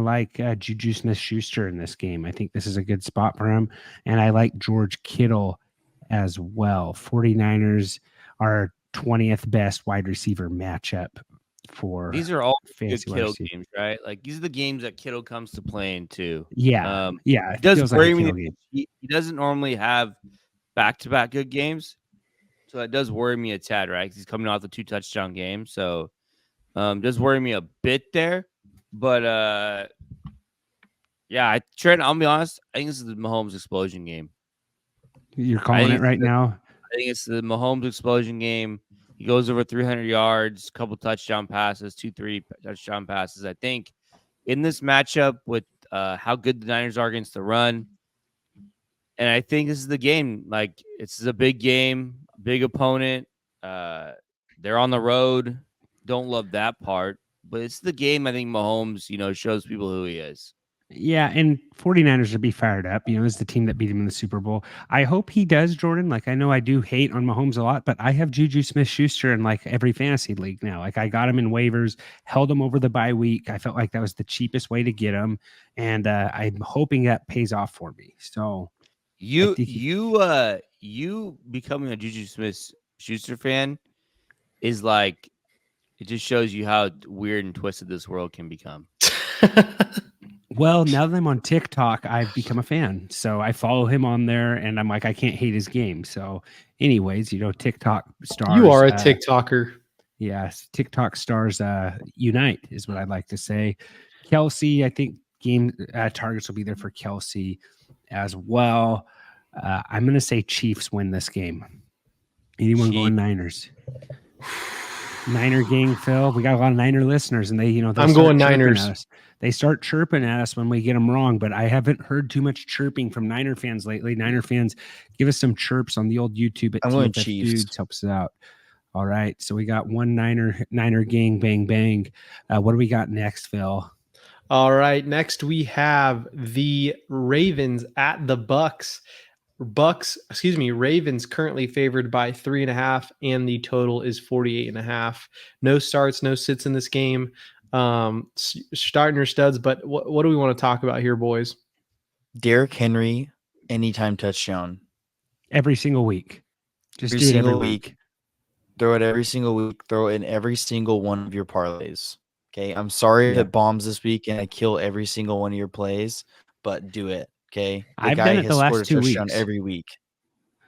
like Juju Smith-Schuster in this game. I think this is a good spot for him. And I like George Kittle as well. 49ers are 20th best wide receiver matchup for these are all good fancy Kittle games, right? Like these are the games that Kittle comes to play in too. Yeah. It does worry me. He doesn't normally have back-to-back good games. So that does worry me a tad, right? 'Cause he's coming off the 2 touchdown game. So does worry me a bit there. But yeah, Trent, I'll be honest, I think this is the Mahomes explosion game. You're calling it right now? I think it's the Mahomes explosion game. He goes over 300 yards, a couple touchdown passes, 2-3 touchdown passes. I think in this matchup with how good the Niners are against the run, and I think this is the game. Like, it's a big game, big opponent. They're on the road. Don't love that part. But it's the game I think Mahomes, shows people who he is. Yeah, and 49ers will be fired up. It's the team that beat him in the Super Bowl. I hope he does, Jordan. Like, I know I do hate on Mahomes a lot, but I have Juju Smith-Schuster in like every fantasy league now. Like, I got him in waivers, held him over the bye week. I felt like that was the cheapest way to get him, and I'm hoping that pays off for me. So you becoming a Juju Smith-Schuster fan is like, it just shows you how weird and twisted this world can become. Well, now that I'm on TikTok, I've become a fan. So I follow him on there, and I'm like, I can't hate his game. So anyways, TikTok stars. You are a TikToker. Yes, TikTok stars unite is what I'd like to say. Kelsey, I think game targets will be there for Kelsey as well. I'm going to say Chiefs win this game. Anyone going Niners? Niner gang, Phil. We got a lot of Niner listeners, and I'm going Niners. They start chirping at us when we get them wrong, but I haven't heard too much chirping from Niner fans lately. Niner fans, give us some chirps on the old YouTube at TFF Dudes. Helps us out. All right, so we got one Niner gang, bang, bang. What do we got next, Phil? All right, next we have the Ravens at the Bucks. Ravens currently favored by 3.5, and the total is 48.5. No starts, no sits in this game. Starting your studs, but what do we want to talk about here, boys? Derrick Henry, anytime touchdown. Every single week. Just do it every week. Throw it every single week. Throw it in every single one of your parlays. Okay, I'm sorry if it bombs this week and I kill every single one of your plays, but do it. Okay, I've done it the last 2 weeks. Every week.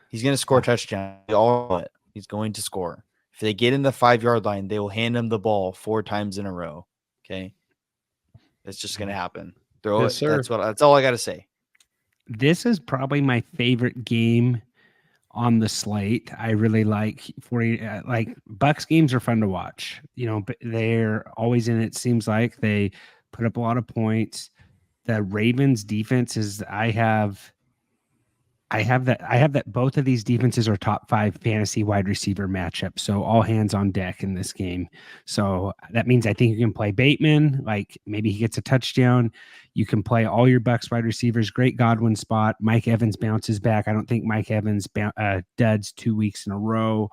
He's going to score a touchdown. He's going to score. If they get in the 5-yard line, they will hand him the ball 4 times in a row. Okay, it's just going to happen. Throw it. Sir. That's all I got to say. This is probably my favorite game on the slate. I really like Bucks games are fun to watch. But they're always in it. Seems like they put up a lot of points. The Ravens defense is I have that both of these defenses are top 5 fantasy wide receiver matchups. So all hands on deck in this game. So that means I think you can play Bateman, like maybe he gets a touchdown. You can play all your Bucks wide receivers. Great Godwin spot. Mike Evans bounces back. I don't think Mike Evans duds 2 weeks in a row.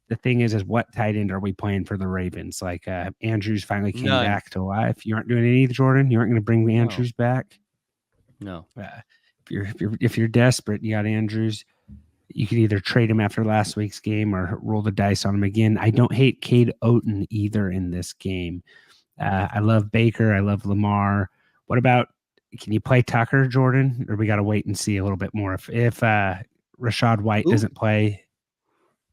The thing is what tight end are we playing for the Ravens? Like Andrews finally came back to life. You aren't doing any, Jordan? You aren't going to bring Andrews back? No. If you're desperate, you got Andrews. you could either trade him after last week's game or roll the dice on him again. I don't hate Cade Otton either in this game. I love Baker. I love Lamar. What about, can you play Tucker, Jordan? Or we got to wait and see a little bit more. If Rashad White doesn't play,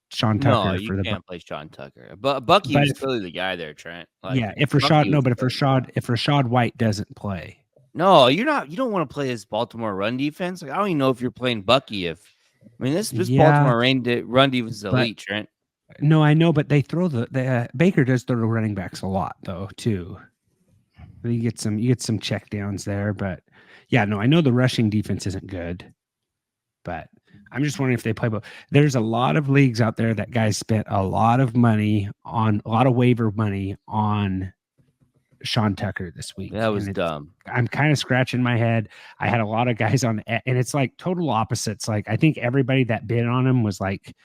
Sean Tucker. No, you can't play Sean Tucker. But Bucky was clearly the guy there, Trent. Like, if Rashad White doesn't play. No, you don't want to play this Baltimore run defense. Like, I don't even know if you're playing Bucky. This Baltimore run defense is elite, Trent. No, I know, but they throw Baker does throw the running backs a lot though too. You get some check downs there, but yeah, no, I know the rushing defense isn't good, but I'm just wondering if they play both. There's a lot of leagues out there that guys spent a lot of waiver money on Sean Tucker this week. That was dumb. I'm kind of scratching my head. I had a lot of guys on, and it's like total opposites. Like I think everybody that bid on him was like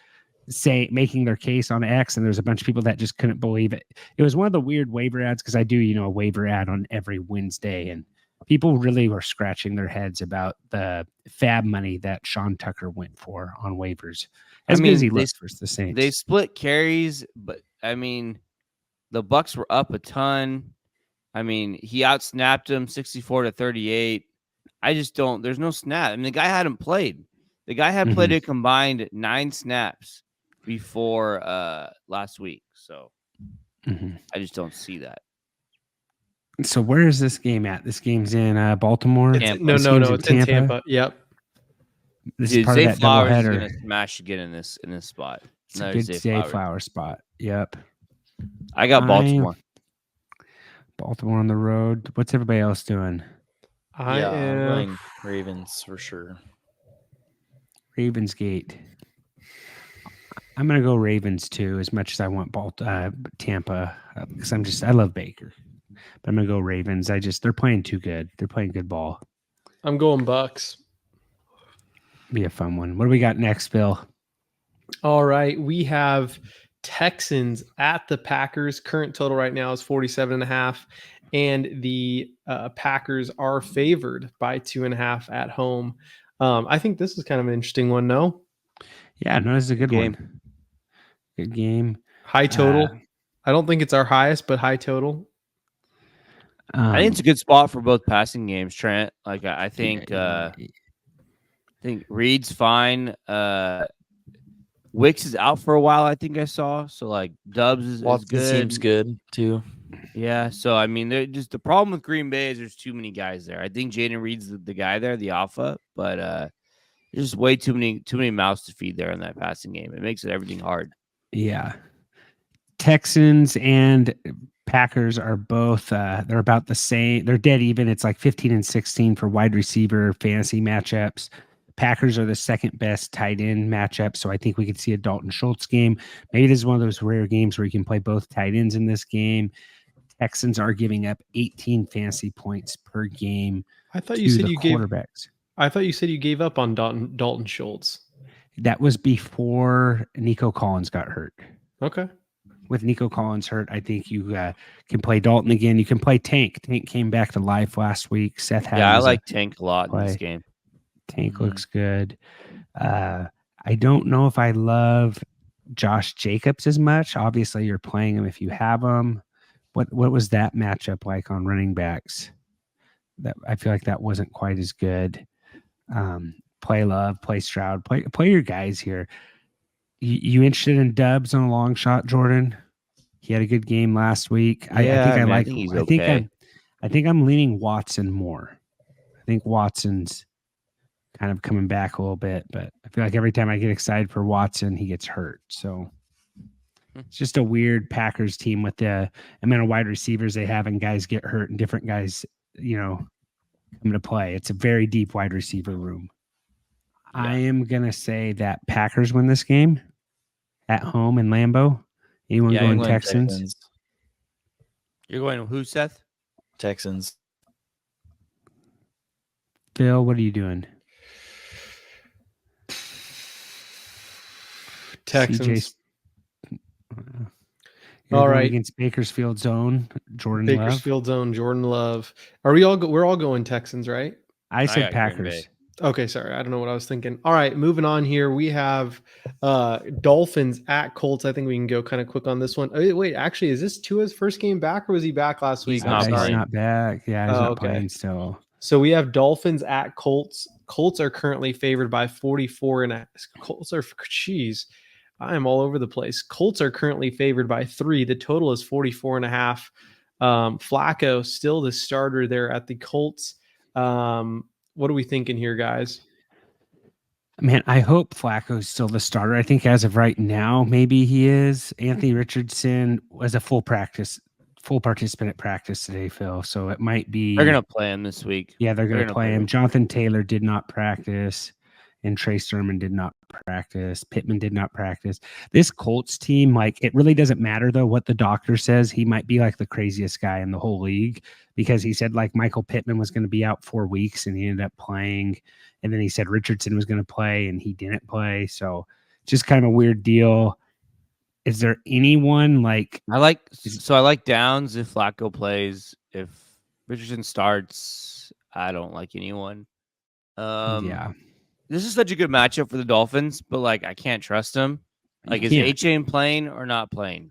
making their case on X, and there's a bunch of people that just couldn't believe it. It was one of the weird waiver ads because I do, a waiver ad on every Wednesday, and people really were scratching their heads about the fab money that Sean Tucker went for on waivers. As good as he looks versus the Saints. They split carries, but the Bucks were up a ton. He outsnapped him 64-38. I just don't. There's no snap. The guy hadn't played. The guy had played a combined 9 snaps before last week. So I just don't see that. So where is this game at? This game's in Baltimore. No, it's in Tampa. Yep. This is part of that Flowers is gonna smash again in this spot. It's a good Zay Flowers spot. Yep. I got Baltimore. Baltimore on the road. What's everybody else doing? I'm going Ravens for sure. Ravensgate. I'm gonna go Ravens too, as much as I want Tampa, because I love Baker, but I'm gonna go Ravens. They're playing too good. They're playing good ball. I'm going Bucks. Be a fun one. What do we got next, Phill? All right, we have Texans at the Packers. Current total right now is 47.5, and the Packers are favored by 2.5 at home. I think this is kind of an interesting one. No? Yeah, no, this is a good one. Good game. High total. I don't think it's our highest, but high total. I think it's a good spot for both passing games, Trent. Like I think Reed's fine. Wicks is out for a while, I think I saw. So like Dubs is good. Seems good too. Yeah. So they're just, the problem with Green Bay is there's too many guys there. I think Jaden Reed's the guy there, the alpha, but there's just way too many mouths to feed there in that passing game. It makes everything hard. Yeah. Texans and Packers are both they're about the same. They're dead even. It's like 15-16 for wide receiver fantasy matchups. Packers are the second best tight end matchup, so I think we could see a Dalton Schultz game. Maybe this is one of those rare games where you can play both tight ends in this game. Texans are giving up 18 fantasy points per game. I thought you said quarterbacks. I thought you said you gave up on Dalton Schultz. That was before Nico Collins got hurt. Okay. With Nico Collins hurt, I think you can play Dalton again. You can play Tank. Tank came back to life last week. Seth had I like Tank a lot in this game. Tank looks good. I don't know if I love Josh Jacobs as much. Obviously, you're playing him if you have him. What was that matchup like on running backs? That I feel like that wasn't quite as good. Play Love, play Stroud, play your guys here. You interested in Dubs on a long shot, Jordan? He had a good game last week. I think I'm leaning Watson more. I think Watson's kind of coming back a little bit, but I feel like every time I get excited for Watson, he gets hurt. So it's just a weird Packers team with the amount of wide receivers they have and guys get hurt and different guys, come to play. It's a very deep wide receiver room. Yeah. I am going to say that Packers win this game at home in Lambeau. Anyone going Texans? You're going who, Seth? Texans. Phill, what are you doing? Texans. All right. Against Bakersfield's own Jordan Love. Bakersfield's own Jordan Love. We're all going Texans, right? I said Packers. Okay, sorry. I don't know what I was thinking. All right, moving on here. We have Dolphins at Colts. I think we can go kind of quick on this one. Oh, wait, actually, is this Tua's first game back, or was he back last week? He's not He's playing. not back. Yeah, he's not playing still. So we have Dolphins at Colts. Colts are currently favored by 44 and Colts are, geez, I am all over the place. Colts are currently favored by 3. The total is 44 and a half. Flacco still the starter there at the Colts. What are we thinking here, guys? Man, I hope Flacco's still the starter. I think as of right now, maybe he is. Anthony Richardson was a full participant at practice today, Phil. So it might be They're gonna play him this week. Yeah, they're gonna play him. Jonathan Taylor did not practice, and Trey Sermon did not practice. Pittman did not practice. This Colts team, like, it really doesn't matter though what the doctor says. He might be like the craziest guy in the whole league, because he said like Michael Pittman was going to be out 4 weeks and he ended up playing, and then he said Richardson was going to play and he didn't play. So just kind of a weird deal. Is there anyone like I like Downs if Flacco plays. If Richardson starts, I don't like anyone. Yeah. This is such a good matchup for the Dolphins, but like I can't trust him. Like, is Achane playing or not playing?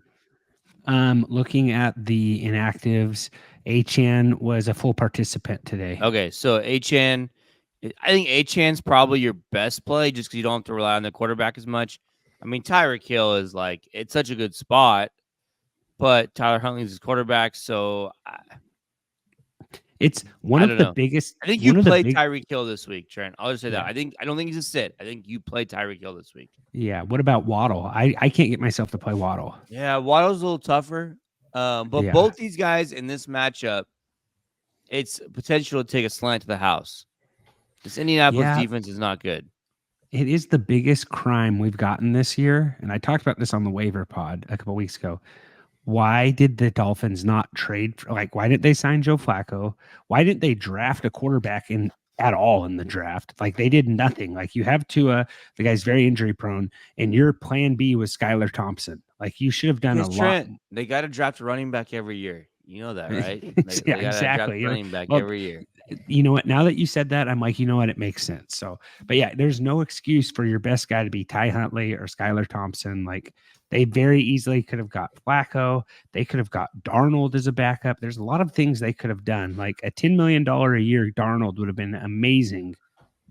Looking at the inactives, Achane was a full participant today. Okay, so Achane, I think Achane's probably your best play just because you don't have to rely on the quarterback as much. I mean, Tyreek Hill is like, it's such a good spot, but Tyler Huntley's his quarterback, so it's one of the biggest. I think you played Tyreek Hill this week, Trent. I'll just say that. I don't think he's a sit. I think you played Tyreek Hill this week. Yeah. What about Waddle? I can't get myself to play Waddle. Yeah, Waddle's a little tougher. But both these guys in this matchup, it's potential to take a slant to the house. This Indianapolis defense is not good. It is the biggest crime we've gotten this year, and I talked about this on the waiver pod a couple weeks ago. Why did the Dolphins not trade? Like, why didn't they sign Joe Flacco? Why didn't they draft a quarterback at all in the draft? Like, they did nothing. Like, you have Tua, the guy's very injury prone, and your plan B was Skylar Thompson. Like, you should have done a lot. They got to draft a running back every year. You know that, right? Yeah, exactly. Running back every year. You know what? Now that you said that, I'm like, you know what? It makes sense. So, but yeah, there's no excuse for your best guy to be Ty Huntley or Skylar Thompson. Like, they very easily could have got Flacco. They could have got Darnold as a backup. There's a lot of things they could have done. Like a $10 million a year Darnold would have been amazing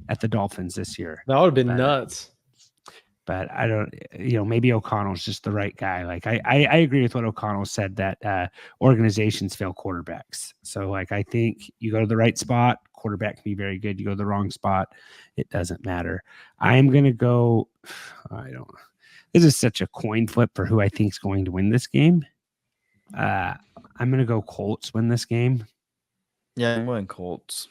at the Dolphins this year. That would have been nuts. But I don't, maybe O'Connell's just the right guy. Like I agree with what O'Connell said, that organizations fail quarterbacks. So like, I think you go to the right spot, quarterback can be very good. You go to the wrong spot, it doesn't matter. I'm going to go, this is such a coin flip for who I think is going to win this game. I'm going to go Colts win this game. Yeah, I'm going Colts.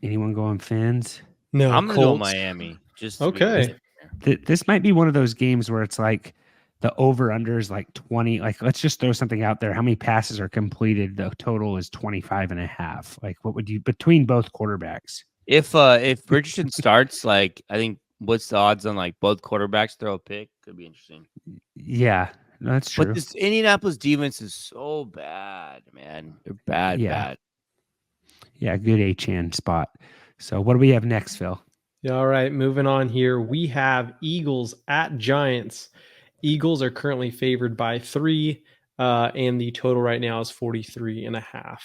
Anyone going Fins? No, I'm going to go Miami. Just okay. This might be one of those games where it's like the over-under is like 20. Like, let's just throw something out there. How many passes are completed? The total is 25.5. Like, what would you, between both quarterbacks? If Richardson starts, like, I think, what's the odds on like both quarterbacks throw a pick? Could be interesting. Yeah, that's true. But this Indianapolis defense is so bad, man. They're bad. Yeah, good Achane spot. So what do we have next, Phil? Yeah, all right, moving on here. We have Eagles at Giants. Eagles are currently favored by 3, and the total right now is 43.5.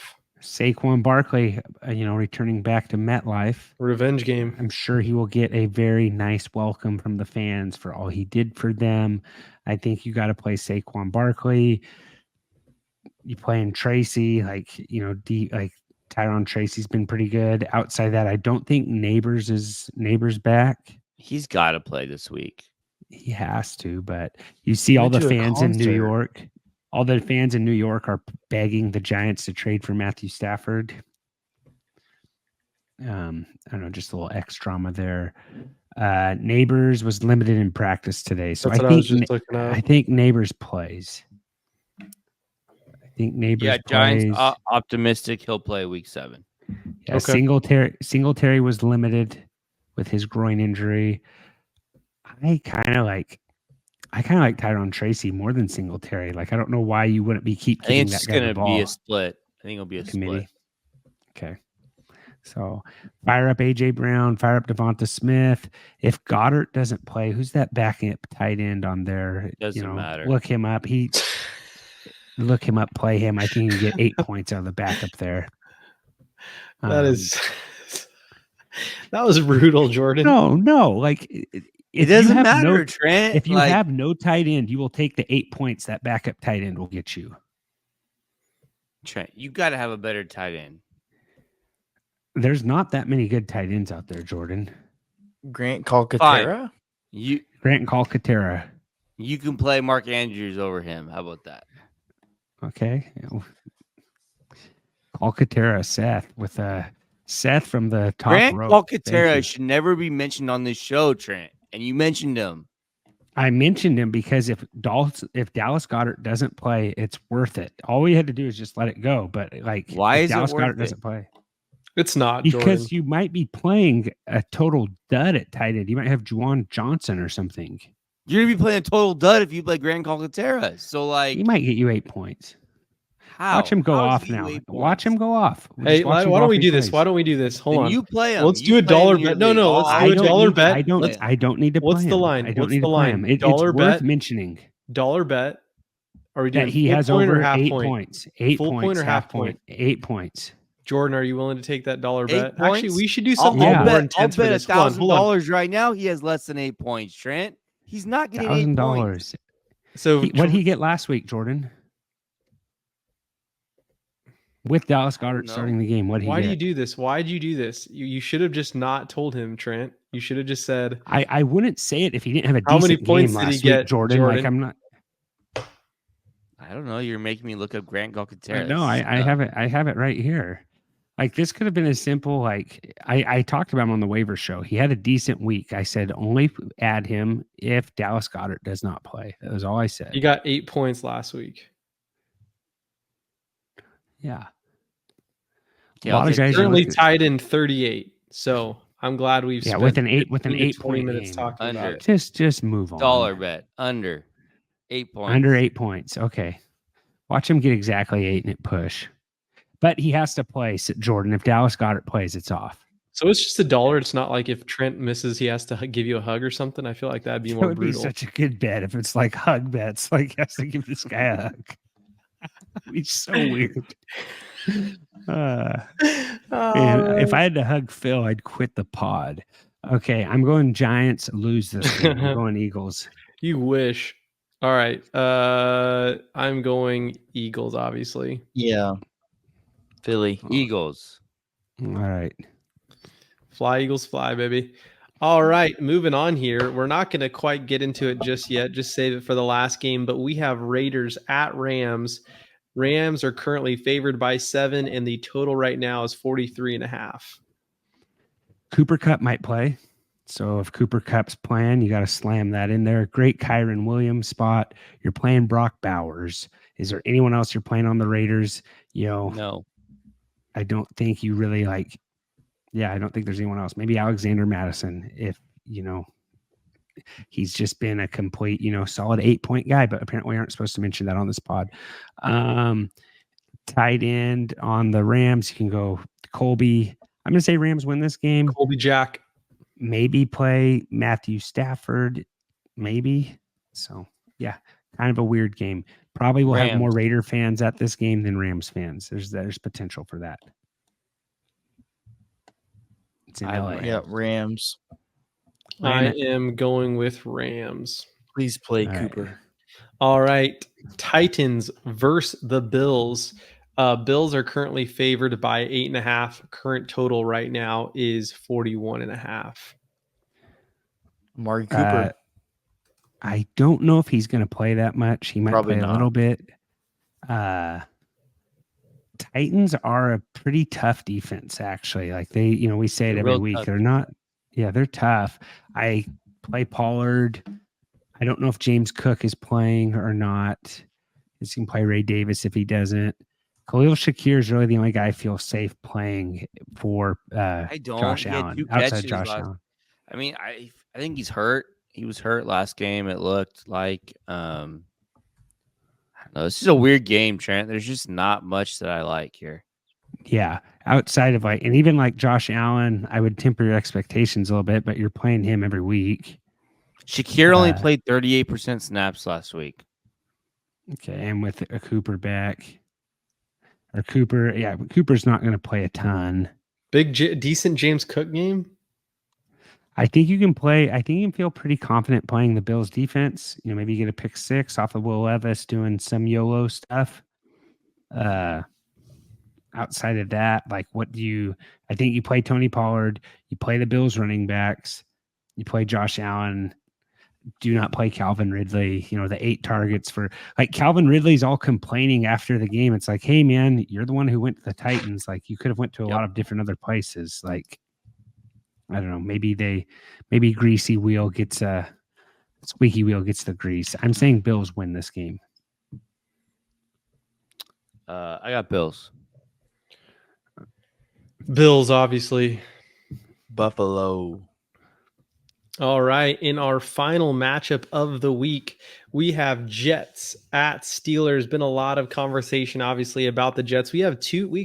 Saquon Barkley, returning back to MetLife. Revenge game. I'm sure he will get a very nice welcome from the fans for all he did for them. I think you got to play Saquon Barkley. You playing Tracy, Tyron Tracy's been pretty good. Outside that, I don't think Neighbors back. He's got to play this week. He has to, but you see all the fans in New York. All the fans in New York are begging the Giants to trade for Matthew Stafford. I don't know, just a little X drama there. Neighbors was limited in practice today, so I think Neighbors plays. Giants optimistic he'll play week 7. Yeah, okay. Singletary was limited with his groin injury. I kind of like Tyron Tracy more than Singletary. Like, I don't know why you wouldn't be keep getting that guy the ball. Be a split. I think it'll be a split. Okay. So fire up AJ Brown, fire up Devonta Smith. If Goddard doesn't play, who's that backing up tight end on there? Doesn't matter. Look him up. Look him up, play him. I think you can get 8 points out of the backup there. That was brutal, Jordan. No. Like it doesn't matter, Trent. If you have no tight end, you will take the 8 points that backup tight end will get you. Trent, you got to have a better tight end. There's not that many good tight ends out there, Jordan. Grant Calcaterra? Grant Calcaterra. You can play Mark Andrews over him. How about that? Okay. Calcaterra, Seth, with Seth from the top Grant row. Calcaterra should never be mentioned on this show, Trent. And you mentioned him. I mentioned him because if Dallas Goedert doesn't play, it's worth it. All we had to do is just let it go. But why is Dallas Goedert doesn't play? It's not because Jordan. You might be playing a total dud at tight end. You might have Juwan Johnson or something. You're gonna be playing a total dud if you play Grant Calcaterra. So he might get you 8 points. How? Watch him go off now. Watch him go off. Hey, why don't we do this? Why don't we do this? Hold on. You play him. Let's do a dollar bet. No. Let's do a dollar bet. I don't need to play him. What's the line? I don't need to play him. It's worth mentioning. Dollar bet. Are we doing that he has over 8 point? points? 8 full points, point or half point? 8 points. Jordan, are you willing to take that dollar bet? Points? Actually, we should do something more intense for this. I'll bet $1,000 right now. He has less than 8 points, Trent. He's not getting $8 points. So what did he get last week, Jordan? With Dallas Goedert starting the game, what did he get? Why do you do this? Why did you do this? You should have just not told him, Trent. You should have just said. I wouldn't say it if he didn't have a decent game last week, Jordan. Like I'm not. I don't know. You're making me look up Grant Calcaterra. No, I have it. I have it right here. Like this could have been as simple. Like I talked about him on the waiver show. He had a decent week. I said only add him if Dallas Goedert does not play. That was all I said. He got 8 points last week. Yeah. A lot of guys currently tied in 38. So I'm glad we've spent with an 8 point minutes talking under. about it. Just move on. Dollar bet under 8 points. Under 8 points. Okay. Watch him get exactly 8 and it push. But he has to play, Jordan. If Dallas Goedert plays, it's off. So it's just $1. It's not like if Trent misses, he has to give you a hug or something. I feel like that'd be more brutal. It would be such a good bet if it's like hug bets. Like he has to give this guy a hug. It's so weird. And if I had to hug Phill, I'd quit the pod. Okay, I'm going Giants, lose this game. I'm going Eagles. You wish. All right. I'm going Eagles, obviously. Yeah. Philly. Eagles. All right. Fly, Eagles, fly, baby. All right, moving on here. We're not going to quite get into it just yet. Just save it for the last game. But we have Raiders at Rams. Rams are currently favored by 7, and the total right now is 43.5. Cooper Kupp might play. So if Cooper Kupp's playing, you got to slam that in there. Great Kyron Williams spot. You're playing Brock Bowers. Is there anyone else you're playing on the Raiders? No. I don't think you really like. Yeah, I don't think there's anyone else. Maybe Alexander Madison, if, he's just been a complete, solid 8-point guy, but apparently we aren't supposed to mention that on this pod. Tight end on the Rams, you can go Colby. I'm going to say Rams win this game. Colby Jack. Maybe play Matthew Stafford. Maybe. So, yeah, kind of a weird game. Probably will have more Raider fans at this game than Rams fans. There's potential for that. It's in LA. Yeah, Rams. I am going with Rams. Please play Cooper. All right. Titans versus the Bills. Bills are currently favored by 8.5. Current total right now is 41.5. Amari Cooper. I don't know if he's going to play that much. He might Probably play a little bit. Titans are a pretty tough defense, actually. Like we say it every week. Tough. They're not. Yeah, they're tough. I play Pollard. I don't know if James Cook is playing or not. You can play Ray Davis if he doesn't. Khalil Shakir is really the only guy I feel safe playing for Josh Allen. Outside Josh Allen. I mean, I think he's hurt. He was hurt last game. It looked like I don't know. This is a weird game, Trent. There's just not much that I like here. Yeah, outside of and even like Josh Allen, I would temper your expectations a little bit, but you're playing him every week. Shakir only played 38% snaps last week. Okay, and with a Cooper back, or Cooper's not going to play a ton. Decent James Cook game. I think you can play. I think you can feel pretty confident playing the Bills defense. Maybe you get a pick 6 off of Will Levis doing some YOLO stuff. Outside of that, I think you play Tony Pollard, you play the Bills running backs, you play Josh Allen, do not play Calvin Ridley, the 8 targets for Calvin Ridley's all complaining after the game. It's like, hey man, you're the one who went to the Titans. You could have went to a lot of different other places. I don't know, maybe Greasy Wheel gets Squeaky Wheel gets the grease. I'm saying Bills win this game. I got Bills. Bills, obviously. Buffalo. All right. In our final matchup of the week, we have Jets at Steelers. Been a lot of conversation, obviously, about the Jets. We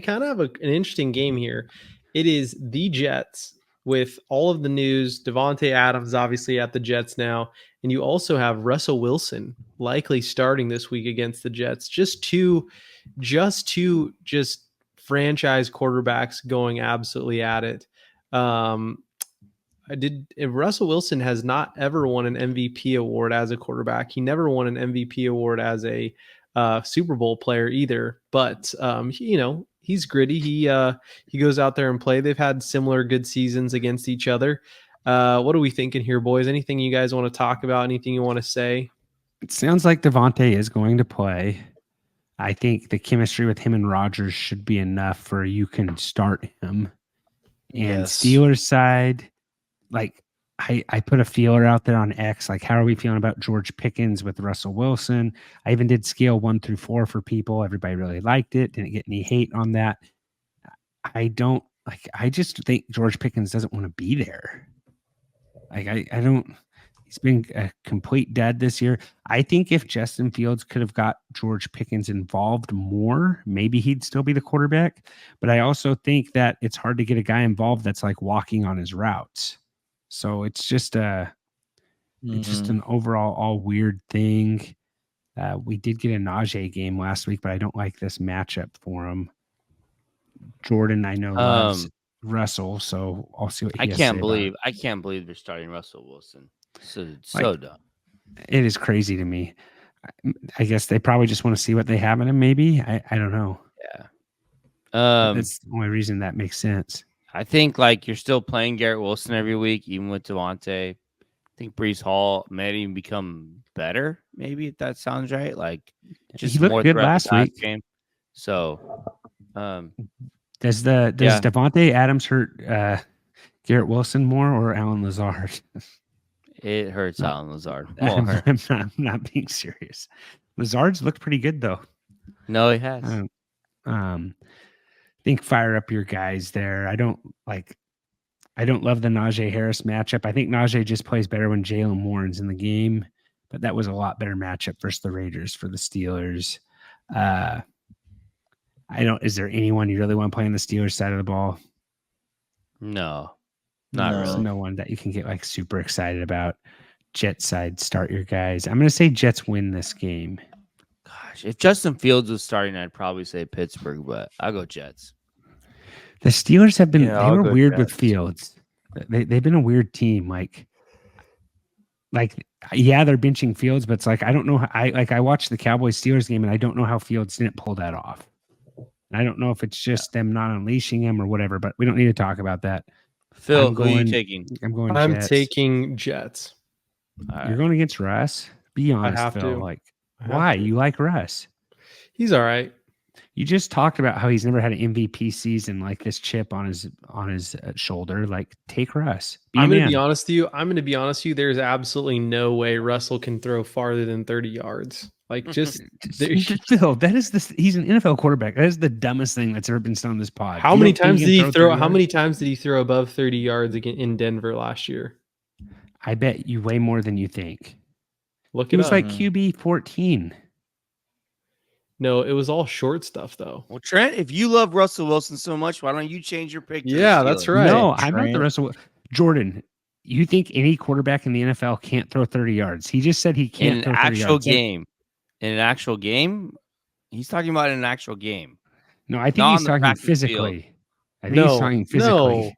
kind of have an interesting game here. It is the Jets with all of the news. Devontae Adams, obviously, at the Jets now. And you also have Russell Wilson likely starting this week against the Jets. Just two franchise quarterbacks going absolutely at it. Russell Wilson has not ever won an MVP award as a quarterback. He never won an MVP award as a Super Bowl player either. But he's gritty. He goes out there and play. They've had similar good seasons against each other. What are we thinking here, boys? Anything you guys want to talk about? Anything you want to say? It sounds like Devontae is going to play. I think the chemistry with him and Rodgers should be enough for you can start him. And Steelers side, I put a feeler out there on X, how are we feeling about George Pickens with Russell Wilson? I even did scale 1 through 4 for people. Everybody really liked it. Didn't get any hate on that. I just think George Pickens doesn't want to be there. I don't. He's been a complete dud this year. I think if Justin Fields could have got George Pickens involved more, maybe he'd still be the quarterback. But I also think that it's hard to get a guy involved that's walking on his routes. So it's just an overall all weird thing. We did get a Najee game last week, but I don't like this matchup for him. Jordan, I know, loves Russell, so I'll see what he has to say. I can't believe they're starting Russell Wilson. So dumb. It is crazy to me. I guess they probably just want to see what they have in him. Maybe I don't know. Yeah. That's the only reason that makes sense. I think you're still playing Garrett Wilson every week, even with Devontae. I think Breece Hall may even become better. Maybe if that sounds right. Just he looked more good last week. Game. So, does Devontae Adams hurt Garrett Wilson more or Alan Lazard? It hurts Alan Lazard. I'm not being serious. Lazard's looked pretty good though. No, he has. Think fire up your guys there. I don't love the Najee Harris matchup. I think Najee just plays better when Jalen Warren's in the game, but that was a lot better matchup versus the Raiders for the Steelers. Is there anyone you really want to play on the Steelers side of the ball? No, not really. No one that you can get super excited about. Jets side, start your guys. I'm going to say Jets win this game. Gosh, if Justin Fields was starting, I'd probably say Pittsburgh, but I'll go Jets. The Steelers have been, they were weird Jets with Fields. They've been a weird team. They're benching Fields, but it's I don't know how, I watched the Cowboys Steelers game and I don't know how Fields didn't pull that off. And I don't know if it's just them not unleashing him or whatever, but we don't need to talk about that. Phill, who are you taking? I'm taking Jets. You're going against Russ? Be honest, I have Phill. to. Why? You like Russ? He's all right. You just talked about how he's never had an MVP season this chip on his shoulder. Take Russ. I'm going to be honest with you. There's absolutely no way Russell can throw farther than 30 yards. Phil, he's an NFL quarterback. That is the dumbest thing that's ever been said on this pod. How many times did he throw? How many times did he throw above 30 yards in Denver last year? I bet you way more than you think. Look, he was QB 14. No, it was all short stuff though. Well, Trent, if you love Russell Wilson so much, why don't you change your pick? Yeah, that's right. No, I'm not the Russell. Jordan, you think any quarterback in the NFL can't throw 30 yards? He just said he can't throw 30 yards. In an actual game? He's talking about in an actual game. No, I think he's talking physically. Field. I think he's talking physically.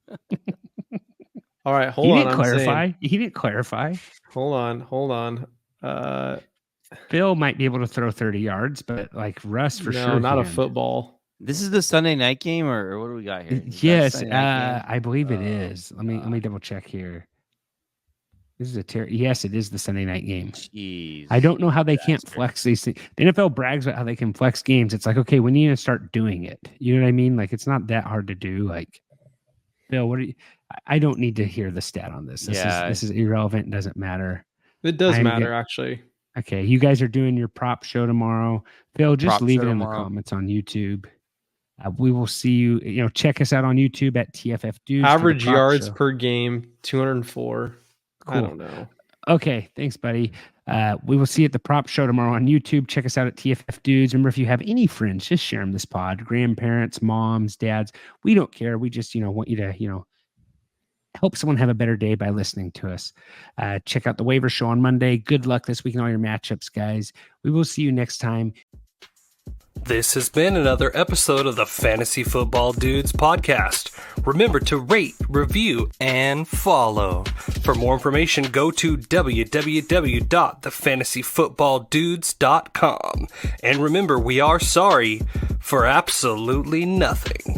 No. All right, hold on. He didn't clarify. Hold on. Phill might be able to throw 30 yards, but like Russ for sure. No, not a football. This is the Sunday night game, or what do we got here? Yes, I believe it is. Let me double check here. This is yes, it is the Sunday night game. Jeez, I don't know how they can't flex these things. The NFL brags about how they can flex games. It's like, okay, we need to start doing it. You know what I mean? Like, it's not that hard to do. Like, Phill, what are you? I don't need to hear the stat on this. This is irrelevant. It doesn't matter. It does matter, actually. Okay, you guys are doing your prop show tomorrow. Phill, just leave it in the comments on YouTube. We will see you. You know, check us out on YouTube at TFF Dudes. Average yards per game, 204. Cool. I don't know. Okay, thanks, buddy. We will see you at the prop show tomorrow on YouTube. Check us out at TFF Dudes. Remember, if you have any friends, just share them this pod. Grandparents, moms, dads. We don't care. We just, want you to, help someone have a better day by listening to us. Check out the waiver show on Monday. Good luck this week in all your matchups, guys. We will see you next time. This has been another episode of the Fantasy Football Dudes podcast. Remember to rate, review, and follow. For more information, go to www.thefantasyfootballdudes.com. And remember, we are sorry for absolutely nothing.